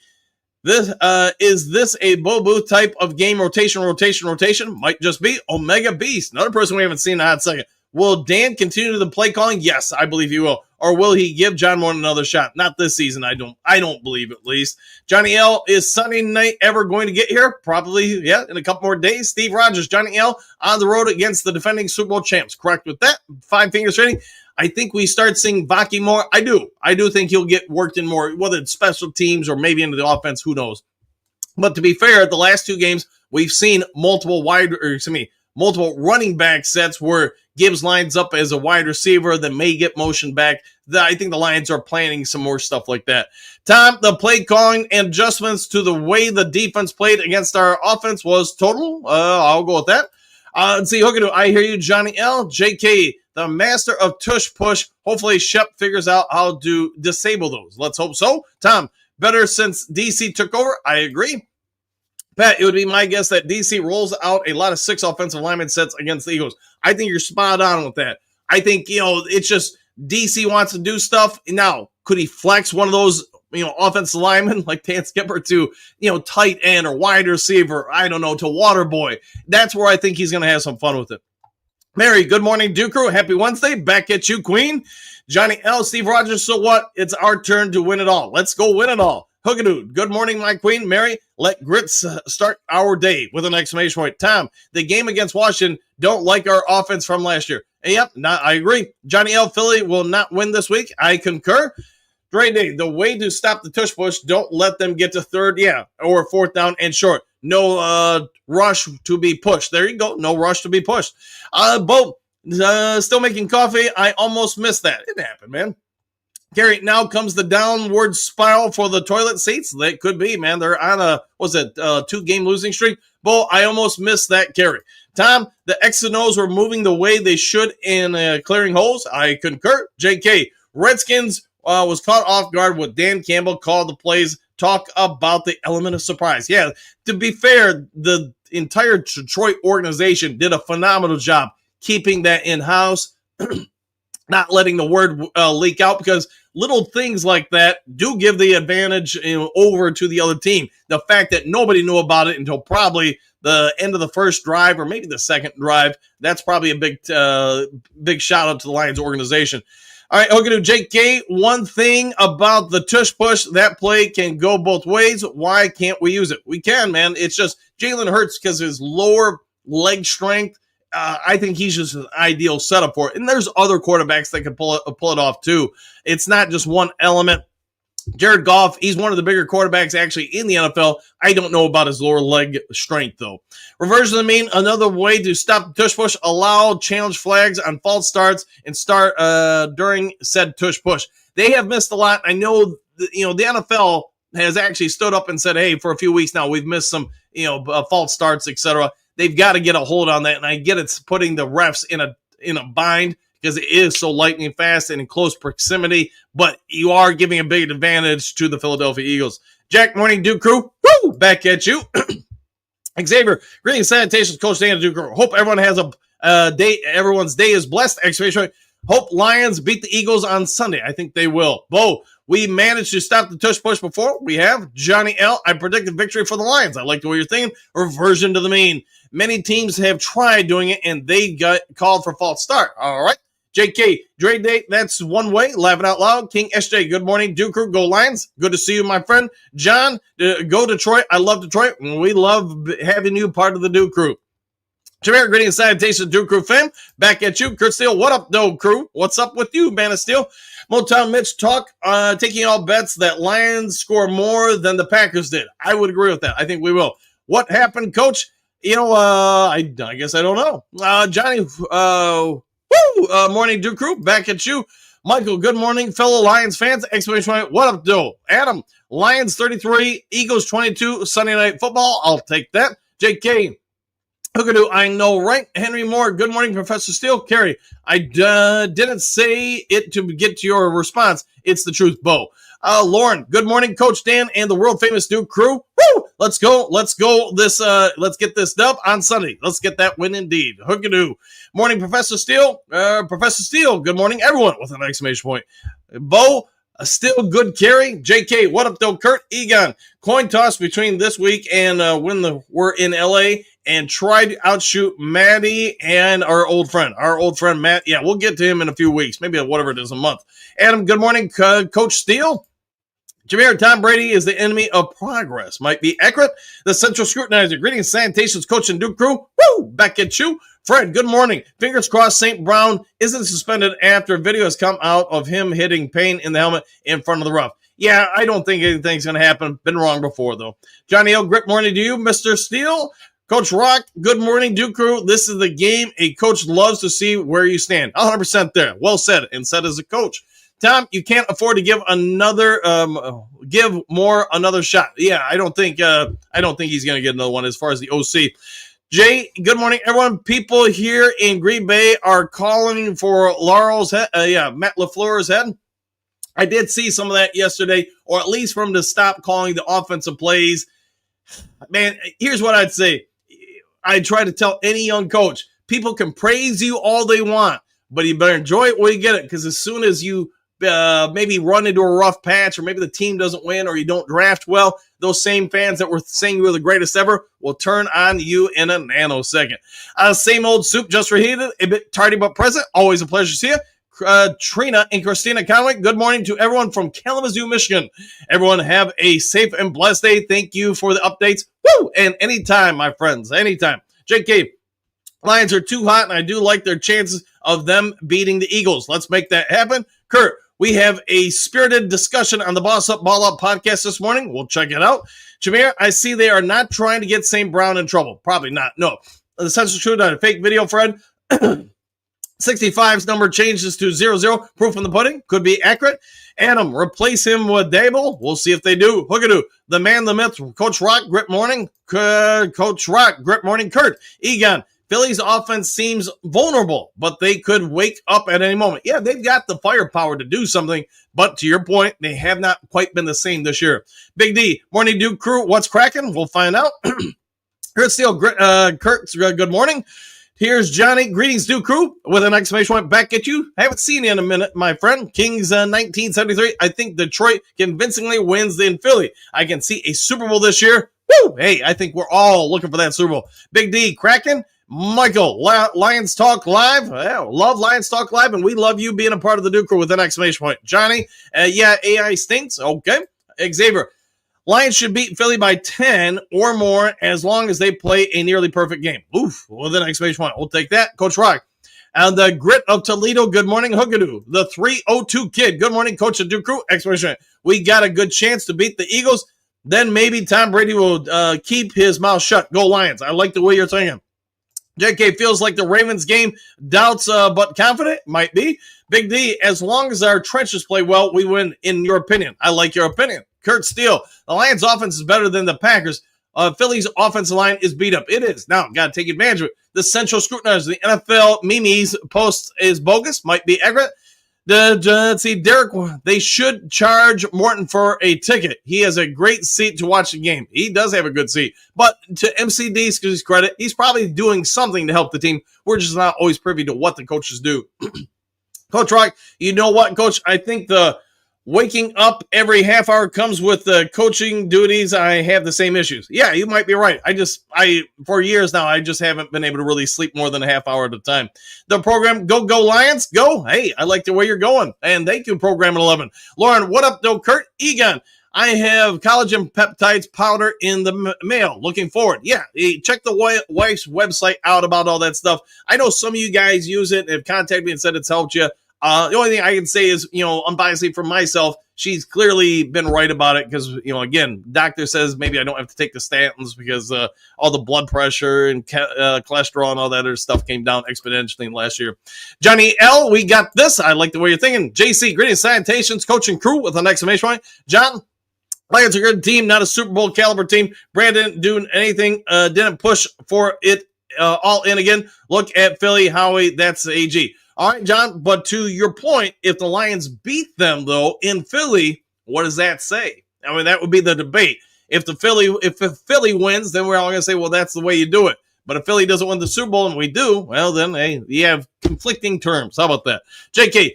is this a Bo Booth type of game? Rotation? Might just be Omega Beast. Another person we haven't seen in a hot second. Will Dan continue the play calling? Yes, I believe he will. Or will he give John Morton another shot? Not this season. I don't believe, at least. Johnny L, is Sunday night ever going to get here? Probably, yeah, in a couple more days. Steve Rogers, Johnny L, on the road against the defending Super Bowl champs. Correct with that. 5 fingers rating. I think we start seeing Vaki more. I do think he'll get worked in more, whether it's special teams or maybe into the offense. Who knows? But to be fair, the last 2 games, we've seen multiple running back sets where Gibbs lines up as a wide receiver that may get motion back. I think the Lions are planning some more stuff like that. Tom, the play calling and adjustments to the way the defense played against our offense was total. I'll go with that. Let's see, Hookadoo, I hear you, Johnny L. JK, the master of tush push. Hopefully Shep figures out how to disable those. Let's hope so. Tom, better since DC took over. I agree. Pat, it would be my guess that DC rolls out a lot of 6 offensive lineman sets against the Eagles. I think you're spot on with that. I think, it's just DC wants to do stuff. Now, could he flex one of those, offensive linemen like Dan Skipper to, tight end or wide receiver, I don't know, to water boy? That's where I think he's going to have some fun with it. Mary, good morning, Duke Crew. Happy Wednesday. Back at you, Queen. Johnny L, Steve Rogers, so what? It's our turn to win it all. Let's go win it all. Hookadoo, good morning, my queen. Mary, let grits start our day with an exclamation point. Tom, the game against Washington, don't like our offense from last year. Yep, I agree. Johnny L, Philly will not win this week. I concur. Dre Day, the way to stop the tush push, don't let them get to 3rd, or 4th down and short. No rush to be pushed. There you go. No rush to be pushed. Bo, still making coffee. I almost missed that. It happened, man. Gary, now comes the downward spiral for the toilet seats. That could be, man. They're on a 2-game losing streak. Bo, I almost missed that, Gary. Tom, the X and O's were moving the way they should in clearing holes. I concur. JK, Redskins was caught off guard when Dan Campbell called the plays talk about the element of surprise. Yeah, to be fair, the entire Detroit organization did a phenomenal job keeping that in-house, not letting the word leak out, because little things like that do give the advantage over to the other team. The fact that nobody knew about it until probably the end of the first drive or maybe the second drive, that's probably a big shout out to the Lions organization. All right, okay, Jake K. One thing about the tush push, that play can go both ways. Why can't we use it? We can, man. It's just Jalen Hurts, because his lower leg strength, I think he's just an ideal setup for it. And there's other quarterbacks that can pull it off too. It's not just one element. Jared Goff, he's one of the bigger quarterbacks actually in the NFL. I don't know about his lower leg strength, though. Reversion of the mean, another way to stop the tush push, allow challenge flags on false starts and start during said tush push. They have missed a lot. I know, the NFL has actually stood up and said, hey, for a few weeks now, we've missed some, false starts, etc. They've got to get a hold on that, and I get it's putting the refs in a bind, because it is so lightning fast and in close proximity, but you are giving a big advantage to the Philadelphia Eagles. Jack, morning, Duke Crew. Woo! Back at you. Xavier, greetings, salutations, Coach Dan, Duke Crew. Hope everyone has a day. Everyone's day is blessed. Exclamation. Hope Lions beat the Eagles on Sunday. I think they will. Bo, we managed to stop the tush push before. We have. Johnny L, I predicted victory for the Lions. I like the way you're thinking. Reversion to the mean. Many teams have tried doing it, and they got called for false start. All right. JK, Dre Day, that's one way. Laughing out loud. King SJ, good morning. Duke Crew, go Lions. Good to see you, my friend. John, go Detroit. I love Detroit. We love having you part of the Duke Crew. Jameer, greetings, salutations, Duke Crew fam. Back at you. Kurt Steele, what up, though, crew? What's up with you, Man of Steel? Motown Mitch talk, taking all bets that Lions score more than the Packers did. I would agree with that. I think we will. What happened, Coach? I guess I don't know. Johnny, morning, Duke Crew, back at you. Michael, good morning, fellow Lions fans. Exclamation point, what up, though? Adam, Lions 33, Eagles 22, Sunday Night Football. I'll take that. JK, Hookadoo, I know, right? Henry Moore, good morning, Professor Steele. Carrie, I didn't say it to get to your response. It's the truth, Bo. Lauren, good morning, Coach Dan and the world famous Duke Crew. Woo! Let's go. Let's get this dub on Sunday. Let's get that win indeed. Hookadoo. Morning, Professor Steele. Professor Steele, good morning, everyone, with an exclamation point. Bo, still good carry. JK, what up, though, Kurt? Egon, coin toss between this week and when we're in LA, and try to outshoot Maddie and our old friend Matt. Yeah, we'll get to him in a few weeks, maybe whatever it is, a month. Adam, good morning, Coach Steele. Jameer, Tom Brady is the enemy of progress. Might be accurate. The Central Scrutinizer. Greetings, Sanitation's Coach and Duke Crew. Woo! Back at you. Fred, good morning. Fingers crossed St. Brown isn't suspended after a video has come out of him hitting Payne in the helmet in front of the rough. Yeah, I don't think anything's going to happen. Been wrong before, though. Johnny L, great morning to you, Mr. Steele. Coach Rock, good morning, Duke Crew. This is the game a coach loves to see where you stand. 100% there. Well said, and said as a coach. Tom, you can't afford to give more another shot. Yeah, I don't think he's going to get another one as far as the OC. Jay, good morning, everyone. People here in Green Bay are calling for Matt LaFleur's head. I did see some of that yesterday, or at least for him to stop calling the offensive plays. Man, here's what I'd say. I try to tell any young coach, people can praise you all they want, but you better enjoy it while you get it, because as soon as you maybe run into a rough patch, or maybe the team doesn't win, or you don't draft well, those same fans that were saying you were the greatest ever will turn on you in a nanosecond. Same old soup, just reheated, a bit tardy but present. Always a pleasure to see you. Trina and Christina Conway, good morning to everyone from Kalamazoo, Michigan. Everyone have a safe and blessed day. Thank you for the updates. Woo! And anytime, my friends, anytime. JK, Lions are too hot, and I do like their chances of them beating the Eagles. Let's make that happen. Kurt, we have a spirited discussion on the Boss Up, Ball Up podcast this morning. We'll check it out. Jameer, I see they are not trying to get St. Brown in trouble. Probably not. No. The Central Truth on a fake video, Fred. 65's number changes to 00. Proof in the pudding. Could be accurate. Adam, replace him with Dable. We'll see if they do. Hookadoo, the man, the myth. Coach Rock, grip morning. Coach Rock, grip morning. Kurt, Egon, Philly's offense seems vulnerable, but they could wake up at any moment. Yeah, they've got the firepower to do something, but to your point, they have not quite been the same this year. Big D, morning Duke crew, what's cracking? We'll find out. Kurt Steele, Kurt, good morning. Here's Johnny. Greetings, Duke crew, with an exclamation point back at you. Haven't seen you in a minute, my friend. Kings 1973. I think Detroit convincingly wins in Philly. I can see a Super Bowl this year. Woo! Hey, I think we're all looking for that Super Bowl. Big D, Kraken. Michael, Lions Talk Live. Yeah, love Lions Talk Live, and we love you being a part of the Duke crew with an exclamation point. Johnny, yeah, AI stinks. Okay. Xavier, Lions should beat Philly by 10 or more as long as they play a nearly perfect game. Oof, with an exclamation point. We'll take that. Coach Rock. And the Grit of Toledo, good morning, Hookadoo. The 302 Kid, good morning, Coach of Duke crew. Exclamation point. We got a good chance to beat the Eagles. Then maybe Tom Brady will keep his mouth shut. Go Lions. I like the way you're thinking. JK feels like the Ravens game, doubts but confident, might be. Big D, as long as our trenches play well, we win, in your opinion. I like your opinion. Kurt Steele, the Lions offense is better than the Packers. Philly's offensive line is beat up. It is. Now, got to take advantage of it. The central scrutinizer, the NFL Mimi's post is bogus, might be accurate. Let's see, Derek, they should charge Morton for a ticket. He has a great seat to watch the game. He does have a good seat. But to MCD's credit, he's probably doing something to help the team. We're just not always privy to what the coaches do. Coach Rock, you know what, Coach? I think the waking up every half hour comes with the coaching duties. I have the same issues. Yeah, you might be right. For years now, I just haven't been able to really sleep more than a half hour at a time. The program, go Lions, go. Hey, I like the way you're going. And thank you, Program 11. Lauren, what up, though, Kurt? Egon, I have collagen peptides powder in the mail. Looking forward. Yeah, check the wife's website out about all that stuff. I know some of you guys use it and have contacted me and said it's helped you. The only thing I can say is, unbiasedly for myself, she's clearly been right about it because, again, doctor says maybe I don't have to take the statins because all the blood pressure and cholesterol and all that other stuff came down exponentially last year. Johnny L., we got this. I like the way you're thinking. JC, greetings, salutations, coach and crew with an exclamation point. John, Lions are a good team, not a Super Bowl caliber team. Brandon didn't do anything, didn't push for it all in again. Look at Philly, Howie, that's the AG. All right, John, but to your point, if the Lions beat them, though, in Philly, what does that say? I mean, that would be the debate. If Philly wins, then we're all going to say, well, that's the way you do it. But if Philly doesn't win the Super Bowl and we do, well, then, hey, you have conflicting terms. How about that? JK,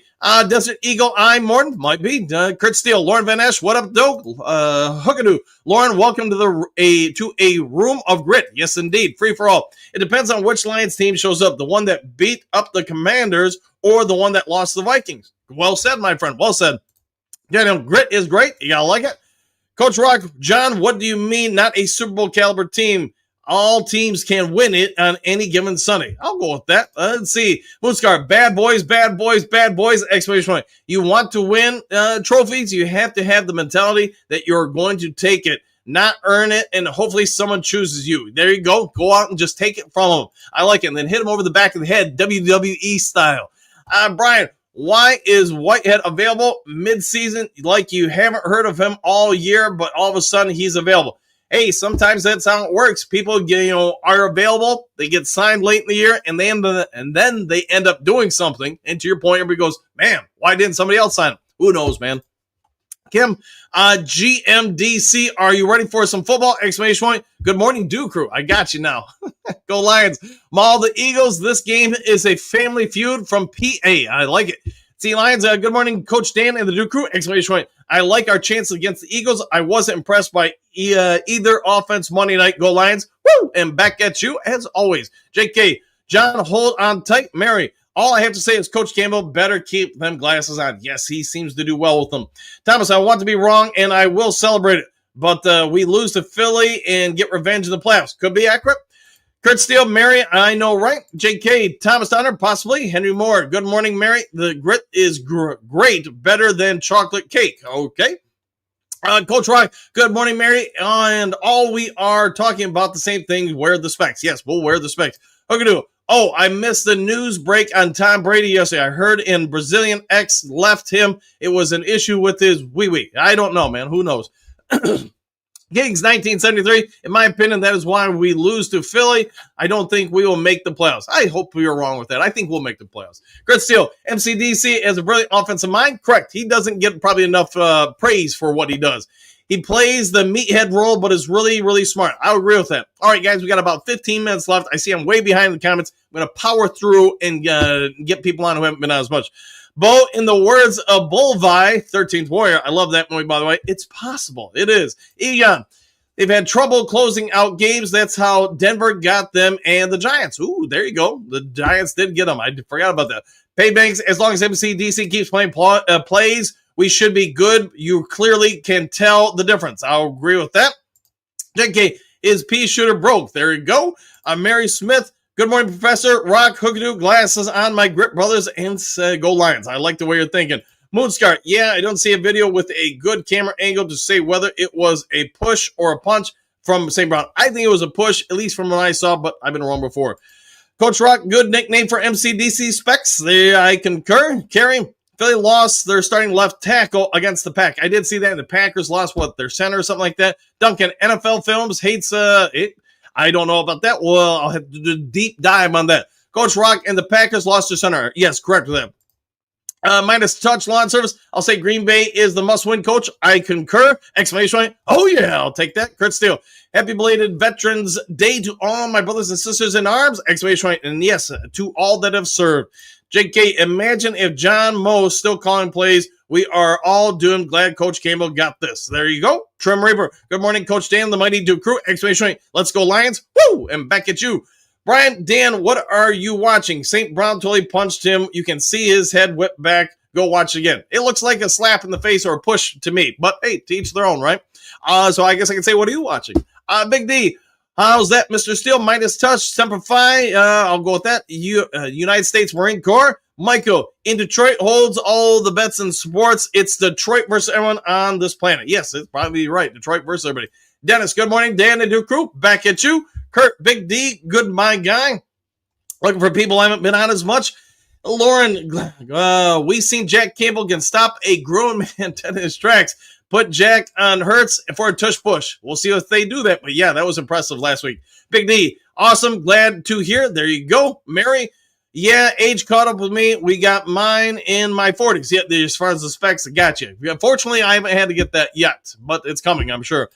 Desert Eagle Eye Morton, might be. Kurt Steele, Lauren Van Esch, what up, Dope? Hookadoo. Lauren, welcome to a room of grit. Yes, indeed. Free for all. It depends on which Lions team shows up. The one that beat up the Commanders or the one that lost the Vikings. Well said, my friend. Well said. Daniel, grit is great. You gotta like it. Coach Rock, John, what do you mean not a Super Bowl caliber team? All teams can win it on any given Sunday. I'll go with that. Let's see. Moonscar, bad boys, exclamation point. You want to win trophies, you have to have the mentality that you're going to take it, not earn it, and hopefully someone chooses you. There you go. Go out and just take it from them. I like it. And then hit them over the back of the head, WWE style. Brian, why is Whitehead available mid-season like you haven't heard of him all year, but all of a sudden he's available? Hey, sometimes that's how it works. People, are available. They get signed late in the year, and then they end up doing something. And to your point, everybody goes, "Man, why didn't somebody else sign him?" Who knows, man? Kim, GMDC, are you ready for some football? Exclamation point. Good morning, Duke crew. I got you now. Go Lions. Maul the Eagles. This game is a family feud from PA. I like it. See, Lions, good morning, Coach Dan and the Duke crew. Exclamation point. I like our chances against the Eagles. I wasn't impressed by either offense Monday night. Go Lions. Woo! And back at you, as always. JK, John, hold on tight. Mary, all I have to say is Coach Campbell better keep them glasses on. Yes, he seems to do well with them. Thomas, I want to be wrong, and I will celebrate it. But we lose to Philly and get revenge in the playoffs. Could be accurate. Kurt Steele, Mary, I know, right? JK, Thomas Donner, possibly. Henry Moore, good morning, Mary. The grit is great, better than chocolate cake. Okay. Coach Rock, good morning, Mary. And all we are talking about the same thing, wear the specs. Yes, we'll wear the specs. Hookadoo. Oh, I missed the news break on Tom Brady yesterday. I heard in Brazilian X left him. It was an issue with his wee-wee. I don't know, man. Who knows? Gigs 1973. In my opinion, that is why we lose to Philly. I don't think we will make the playoffs. I hope we are wrong with that. I think we'll make the playoffs. Chris Steele, MCDC has a brilliant offensive mind. Correct. He doesn't get probably enough praise for what he does. He plays the meathead role, but is really, really smart. I agree with that. All right, guys, we got about 15 minutes left. I see I'm way behind in the comments. I'm going to power through and get people on who haven't been on as much. Bo, in the words of Bolvi, 13th Warrior, I love that movie, by the way. It's possible. It is. Egon, they've had trouble closing out games. That's how Denver got them and the Giants. Ooh, there you go. The Giants did get them. I forgot about that. Paybanks, as long as MCDC keeps playing plays, we should be good. You clearly can tell the difference. I'll agree with that. JK, is pea shooter broke? There you go. Mary Smith, good morning, Professor. Rock, Hookadoo, glasses on, my grip brothers, and go Lions. I like the way you're thinking. Moonscar, yeah, I don't see a video with a good camera angle to say whether it was a push or a punch from St. Brown. I think it was a push, at least from what I saw, but I've been wrong before. Coach Rock, good nickname for MCDC Specs. I concur. Carrie, Philly lost their starting left tackle against the Pack. I did see that. The Packers lost, their center or something like that. Duncan, NFL Films hates it. I don't know about that. Well, I'll have to do a deep dive on that. Coach Rock and the Packers lost their center. Yes, correct with them. Minus touch lawn service. I'll say Green Bay is the must-win coach. I concur. Exclamation point. Oh, yeah, I'll take that. Kurt Steele. Happy belated Veterans Day to all my brothers and sisters in arms. Exclamation point. And yes, to all that have served. JK, imagine if John Moe still calling plays. We are all doomed. Glad Coach Campbell got this. There you go. Trim Reaper. Good morning, Coach Dan, the Mighty Duke crew. Exclamation point. Let's go, Lions. Woo! And back at you. Brian, Dan, what are you watching? St. Brown totally punched him. You can see his head whip back. Go watch it again. It looks like a slap in the face or a push to me. But, hey, to each their own, right? So I guess I can say, what are you watching? Big D. How's that, Mr. Steele? Minus touch, Semper Fi. I'll go with that. United States Marine Corps. Michael, in Detroit, holds all the bets in sports. It's Detroit versus everyone on this planet. Yes, it's probably right. Detroit versus everybody. Dennis, good morning. Dan and Duke crew, back at you. Kurt, Big D, good my guy. Looking for people I haven't been on as much. Lauren, we seen Jack Campbell can stop a grown man dead in his tracks. Put Jack on Hurts for a tush push. We'll see if they do that. But yeah, that was impressive last week. Big D, awesome. Glad to hear. There you go. Mary, yeah, age caught up with me. We got mine in my 40s. Yeah, as far as the specs, I got you. Unfortunately, I haven't had to get that yet, but it's coming, I'm sure.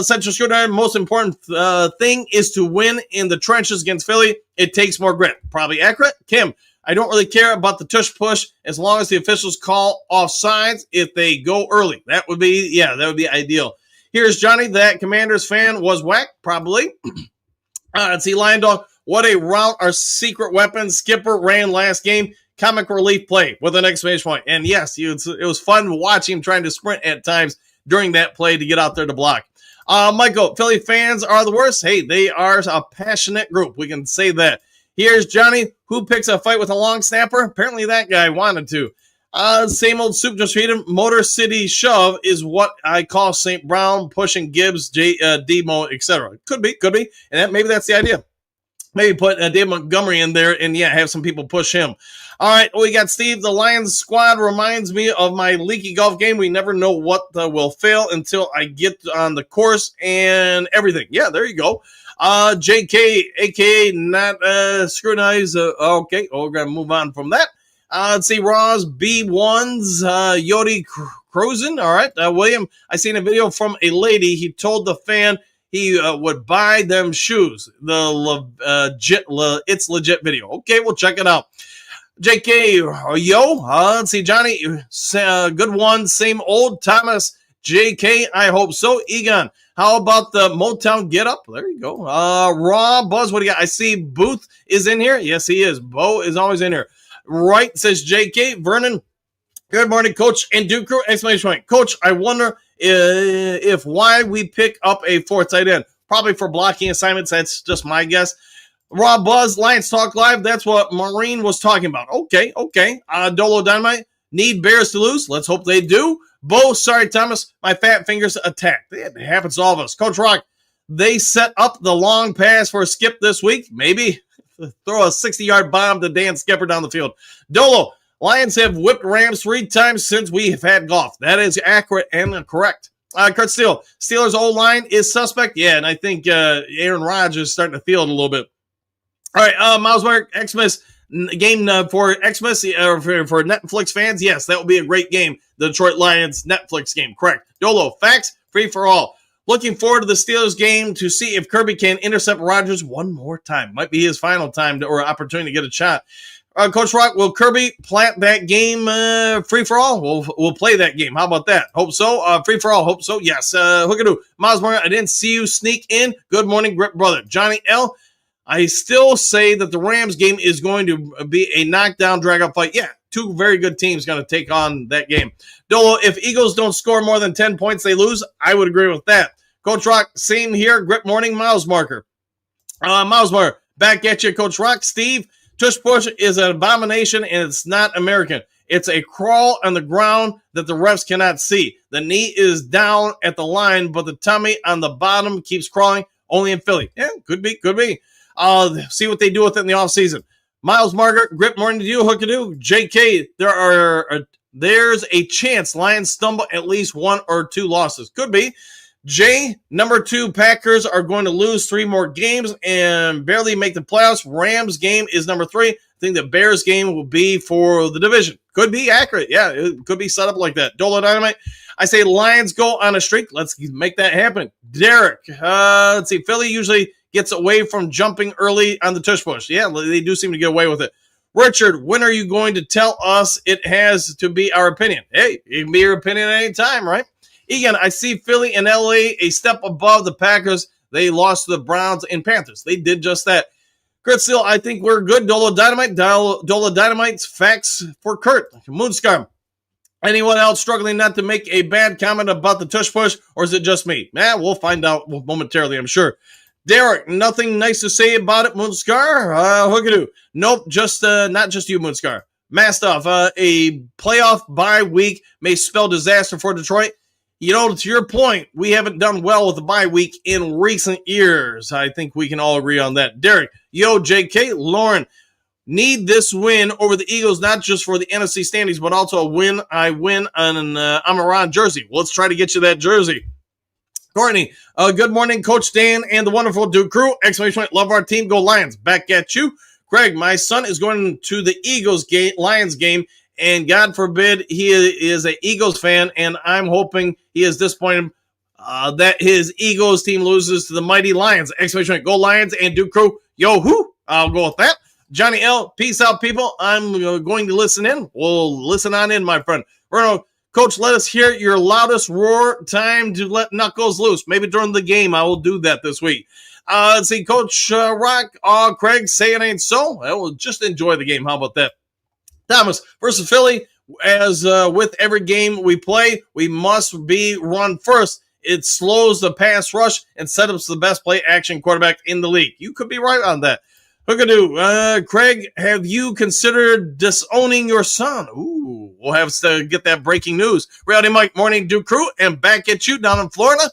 Central Screwdriver, most important thing is to win in the trenches against Philly. It takes more grit. Probably accurate. Kim, I don't really care about the tush push as long as the officials call offsides if they go early. That would be ideal. Here's Johnny. That Commanders fan was whack, probably. Let's see, Lion Dog. What a route our secret weapon Skipper ran last game. Comic relief play with an exclamation point. And yes, it was fun watching him trying to sprint at times during that play to get out there to block. Michael, Philly fans are the worst. Hey, they are a passionate group. We can say that. Here's Johnny, who picks a fight with a long snapper. Apparently that guy wanted to. Same old soup, just read him. Motor City Shove is what I call St. Brown pushing Gibbs, Demo, etc. Could be. And maybe that's the idea. Maybe put Dave Montgomery in there and, yeah, have some people push him. All right, we got Steve. The Lions squad reminds me of my leaky golf game. We never know what will fail until I get on the course and everything. Yeah, there you go. JK, a.k.a. not scrutinize. Okay, we're going to move on from that. Let's see, Ross, B1s, Yodi Cruisin. All right, William, I seen a video from a lady. He told the fan he would buy them shoes. It's legit video. Okay, we'll check it out. JK, let's see, Johnny, good one. Same old Thomas. JK, I hope so. Egon, how about the Motown get up? There you go. Raw Buzz, what do you got? I see Booth is in here. Yes, he is. Bo is always in here. Right, says JK. Vernon, good morning, Coach and Duke crew. Exclamation point. Coach, I wonder if why we pick up a fourth tight end. Probably for blocking assignments. That's just my guess. Rob Buzz, Lions Talk Live. That's what Maureen was talking about. Okay. Dolo Dynamite, need Bears to lose. Let's hope they do. Bo, sorry, Thomas. My fat fingers attacked. It happens to all of us. Coach Rock, they set up the long pass for a skip this week. Maybe throw a 60-yard bomb to Dan Skipper down the field. Dolo, Lions have whipped Rams 3 times since we have had golf. That is accurate and correct. Kurt Steele, Steelers O-line is suspect. Yeah, and I think Aaron Rodgers is starting to feel it a little bit. All right, Miles Mark, Xmas game for Xmas for Netflix fans. Yes, that will be a great game. The Detroit Lions Netflix game, correct. Dolo, facts, free for all. Looking forward to the Steelers game to see if Kirby can intercept Rodgers one more time. Might be his final time or opportunity to get a shot. Coach Rock, will Kirby plant that game free for all? We'll play that game. How about that? Hope so. Free for all. Hope so. Yes. Hookadoo. Miles Morgan, I didn't see you sneak in. Good morning, Grip Brother. Johnny L., I still say that the Rams game is going to be a knockdown, drag-out fight. Yeah, two very good teams going to take on that game. Dolo, if Eagles don't score more than 10 points, they lose. I would agree with that. Coach Rock, same here. Grip morning, Miles Marker. Miles Marker, back at you, Coach Rock. Steve, tush push is an abomination, and it's not American. It's a crawl on the ground that the refs cannot see. The knee is down at the line, but the tummy on the bottom keeps crawling. Only in Philly. Yeah, could be. See what they do with it in the offseason. Miles Margaret, grip morning to you, Hookadoo. JK, there's a chance Lions stumble at least 1 or 2 losses. Could be. Jay, number 2, Packers are going to lose 3 more games and barely make the playoffs. Rams game is number 3. I think the Bears game will be for the division. Could be accurate. Yeah, it could be set up like that. Dolo Dynamite, I say Lions go on a streak. Let's make that happen. Derek, let's see. Philly usually gets away from jumping early on the tush push. Yeah, they do seem to get away with it. Richard, when are you going to tell us it has to be our opinion? Hey, it can be your opinion at any time, right? Egan, I see Philly and LA a step above the Packers. They lost to the Browns and Panthers. They did just that. Kurt Steele, I think we're good. Dolo Dynamite. Dolo Dynamite's facts for Kurt. Moonscar. Anyone else struggling not to make a bad comment about the tush push, or is it just me? We'll find out momentarily, I'm sure. Derek, nothing nice to say about it, Moonscar? Hookadoo. Nope, just not just you, Moonscar. Mastoff, a playoff bye week may spell disaster for Detroit. You know, to your point, we haven't done well with the bye week in recent years. I think we can all agree on that. Derek, yo, JK, Lauren, need this win over the Eagles, not just for the NFC standings, but also a win. I win on an Amaran jersey. Well, let's try to get you that jersey. Courtney, good morning, Coach Dan and the wonderful Duke crew. Exclamation point, love our team, go Lions. Back at you. Greg, my son is going to the Eagles game, Lions game, and God forbid he is an Eagles fan, and I'm hoping he is disappointed that his Eagles team loses to the mighty Lions. Exclamation point, go Lions and Duke crew. Yo, who? I'll go with that. Johnny L, peace out, people. I'm going to listen in. We'll listen on in, my friend. Bruno, Coach, let us hear your loudest roar. Time to let Knuckles loose. Maybe during the game, I will do that this week. Let's see, Coach Rock. Craig, say it ain't so. I will just enjoy the game. How about that? Thomas versus Philly. As with every game we play, we must be run first. It slows the pass rush and sets up the best play action quarterback in the league. You could be right on that. Hookadoo, Craig, have you considered disowning your son? Ooh, we'll have to get that breaking news. Reality Mike, morning, Duke crew, and back at you down in Florida.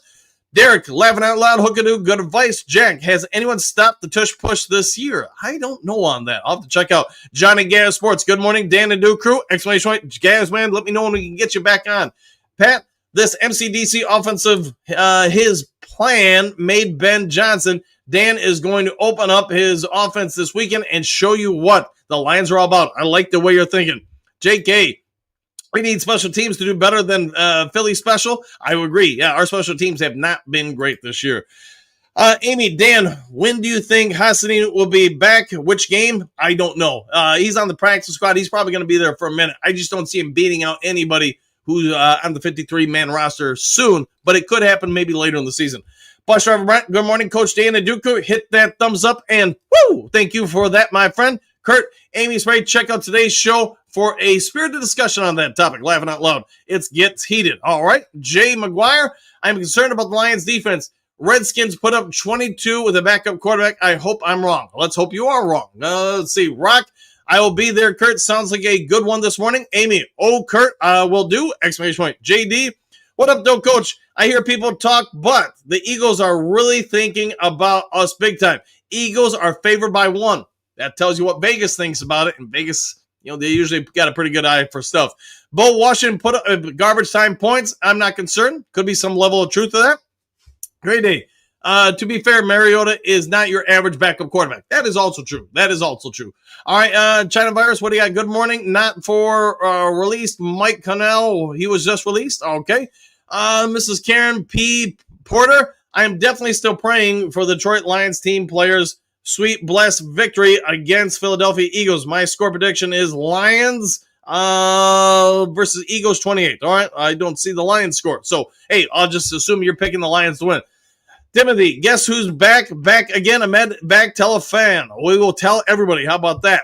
Derek, laughing out loud, Hookadoo, good advice. Jack, has anyone stopped the tush push this year? I don't know on that. I'll have to check out. Johnny Gaz Sports, good morning, Dan and Duke crew. Exclamation point, Gaz, man, let me know when we can get you back on. Pat, this MCDC offensive, his plan made Ben Johnson. Dan is going to open up his offense this weekend and show you what the Lions are all about. I like the way you're thinking. JK, we need special teams to do better than Philly special. I would agree. Yeah, our special teams have not been great this year. Amy, Dan, when do you think Hassanin will be back? Which game? I don't know. He's on the practice squad. He's probably going to be there for a minute. I just don't see him beating out anybody who's on the 53-man roster soon, but it could happen maybe later in the season. Bus driver Brent, good morning, Coach Dan and Duke. Hit that thumbs up and woo! Thank you for that, my friend. Kurt, Amy Spray, check out today's show for a spirited discussion on that topic. Laughing out loud. It gets heated. All right. Jay McGuire, I'm concerned about the Lions defense. Redskins put up 22 with a backup quarterback. I hope I'm wrong. Let's hope you are wrong. Let's see. Rock, I will be there, Kurt. Sounds like a good one this morning. Amy, Kurt, will do. Exclamation point. JD, what up, though, Coach? I hear people talk, but the Eagles are really thinking about us big time. Eagles are favored by 1. That tells you what Vegas thinks about it, and Vegas they usually got a pretty good eye for stuff. Bo Washington put up garbage time points. I'm not concerned. Could be some level of truth to that. Great day. To be fair, Mariota is not your average backup quarterback. That is also true. All right, China Virus, what do you got? Good morning. Not for released Mike Connell. He was just released. Okay. Mrs. Karen P. Porter, I am definitely still praying for the Detroit Lions team players' sweet, blessed victory against Philadelphia Eagles. My score prediction is Lions versus Eagles 28. All right. I don't see the Lions score. So, hey, I'll just assume you're picking the Lions to win. Timothy, guess who's back? Back again, Ahmed. Back, tell a fan. We will tell everybody. How about that?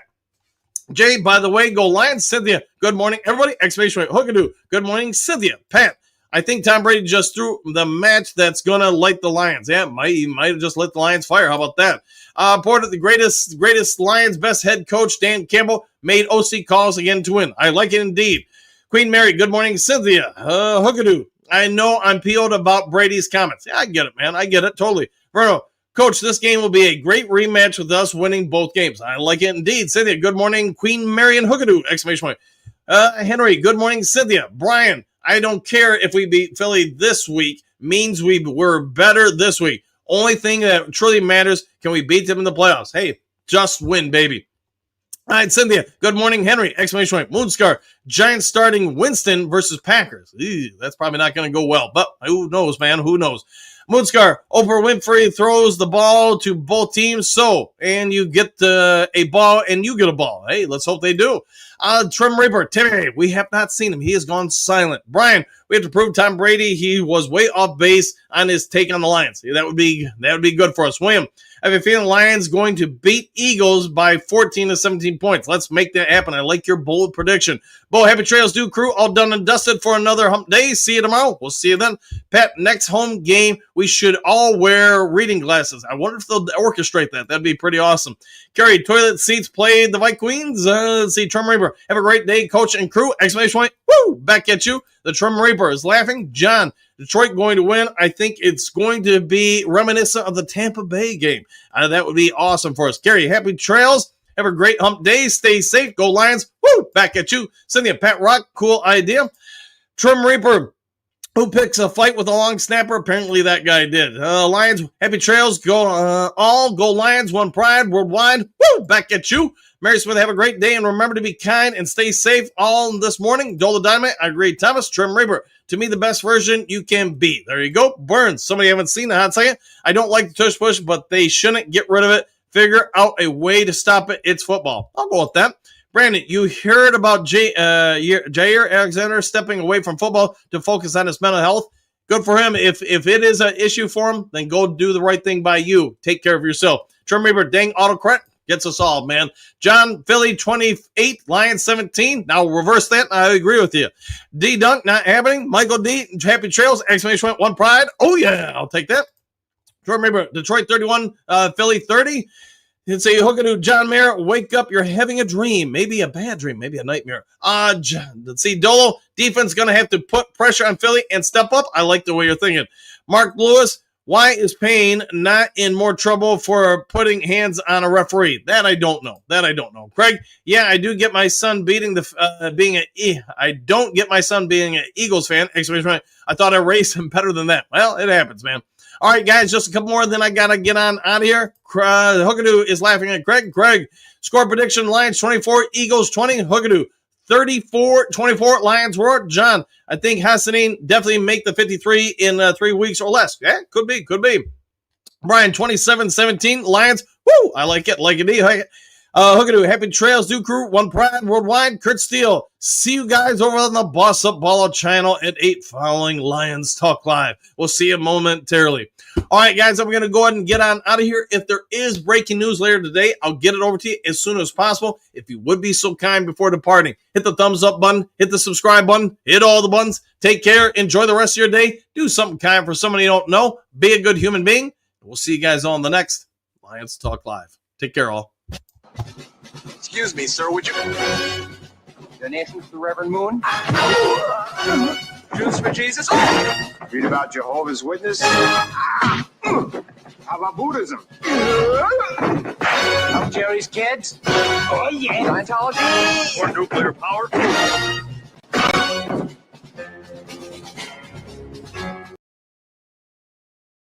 Jay, by the way, go Lions. Cynthia, good morning, everybody. Exclamation point. Hookadoo. Good morning, Cynthia. Pat, I think Tom Brady just threw the match that's going to light the Lions. Yeah, might have just lit the Lions fire. How about that? Porter, the greatest Lions, best head coach, Dan Campbell, made OC calls again to win. I like it indeed. Queen Mary, good morning, Cynthia. Hookadoo. I know I'm PO'd about Brady's comments. Yeah, I get it, man. I get it. Totally. Bruno, Coach, this game will be a great rematch with us winning both games. I like it indeed. Cynthia, good morning. Queen Mary and Hookadoo, exclamation point. Henry, good morning. Cynthia. Brian, I don't care if we beat Philly this week. Means we were better this week. Only thing that truly matters, can we beat them in the playoffs? Hey, just win, baby. All right, Cynthia. Good morning, Henry. Exclamation point. Moonscar. Giants starting Winston versus Packers. Ew, that's probably not going to go well, but who knows, man? Who knows? Moonscar. Oprah Winfrey throws the ball to both teams. And you get a ball and you get a ball. Hey, let's hope they do. Trim Reaper. Timmy, we have not seen him. He has gone silent. Brian, we have to prove Tom Brady. He was way off base on his take on the Lions. That would be good for us. William, I have a feeling Lions going to beat Eagles by 14 to 17 points. Let's make that happen. I like your bold prediction. Bo, happy trails, do crew. All done and dusted for another hump day. See you tomorrow. We'll see you then. Pat, next home game, we should all wear reading glasses. I wonder if they'll orchestrate that. That'd be pretty awesome. Carrie, toilet seats played the White Queens. Let's see, Trim Reaper. Have a great day, coach and crew. Exclamation point. Woo! Back at you. The Trim Reaper is laughing. John, Detroit going to win. I think it's going to be reminiscent of the Tampa Bay game. That would be awesome for us. Carrie, happy trails. Have a great hump day. Stay safe. Go Lions. Woo! Back at you. Cynthia, Pat Rock. Cool idea. Trim Reaper. Who picks a fight with a long snapper? Apparently that guy did. Lions, happy trails. Go go Lions. One pride worldwide. Woo! Back at you. Mary Smith, have a great day and remember to be kind and stay safe all this morning. Dola Dynamite, I agree. Thomas, Trim Reaper, to me, the best version you can be. There you go. Burns, somebody haven't seen the hot second. I don't like the tush push, but they shouldn't get rid of it. Figure out a way to stop it. It's football. I'll go with that. Brandon, you heard about Jair Alexander stepping away from football to focus on his mental health. Good for him. If it is an issue for him, then go do the right thing by you. Take care of yourself. Trim Reaper, dang autocrat. Gets us all, man. John, Philly 28, Lions 17. Now reverse that. I agree with you. D Dunk, not happening. Michael D, happy trails. Exclamation point, one pride. Oh, yeah, I'll take that. Remember, Detroit 31, Philly 30. It's a Hookadoo. John Mayer, wake up. You're having a dream. Maybe a bad dream. Maybe a nightmare. Let's see. Dolo, defense going to have to put pressure on Philly and step up. I like the way you're thinking. Mark Lewis, why is Payne not in more trouble for putting hands on a referee? That I don't know. Craig, yeah, I do get my son I don't get my son being an Eagles fan. I thought I raised him better than that. Well, it happens, man. All right, guys, just a couple more, then I got to get on out of here. Hookadoo is laughing at Craig. Craig, score prediction, Lions 24, Eagles 20. Hookadoo, 34-24, Lions roar. John, I think Hassanin definitely make the 53 in 3 weeks or less. Yeah, could be. Brian, 27-17, Lions. Woo, I like it. Hookadoo, happy trails, do crew, one pride worldwide. Kurt Steele, see you guys over on the Boss Up Baller channel at 8 following Lions Talk Live. We'll see you momentarily. All right, guys, I'm going to go ahead and get on out of here. If there is breaking news later today, I'll get it over to you as soon as possible. If you would be so kind before departing, hit the thumbs up button, hit the subscribe button, hit all the buttons. Take care. Enjoy the rest of your day. Do something kind for somebody you don't know. Be a good human being. We'll see you guys all in the next Lions Talk Live. Take care, all. Excuse me, sir, would you... Donations to the Reverend Moon? Jews for Jesus? Read about Jehovah's Witness? How about Buddhism? How Jerry Everybody's kids? Oh, yeah. Scientology? Or nuclear power?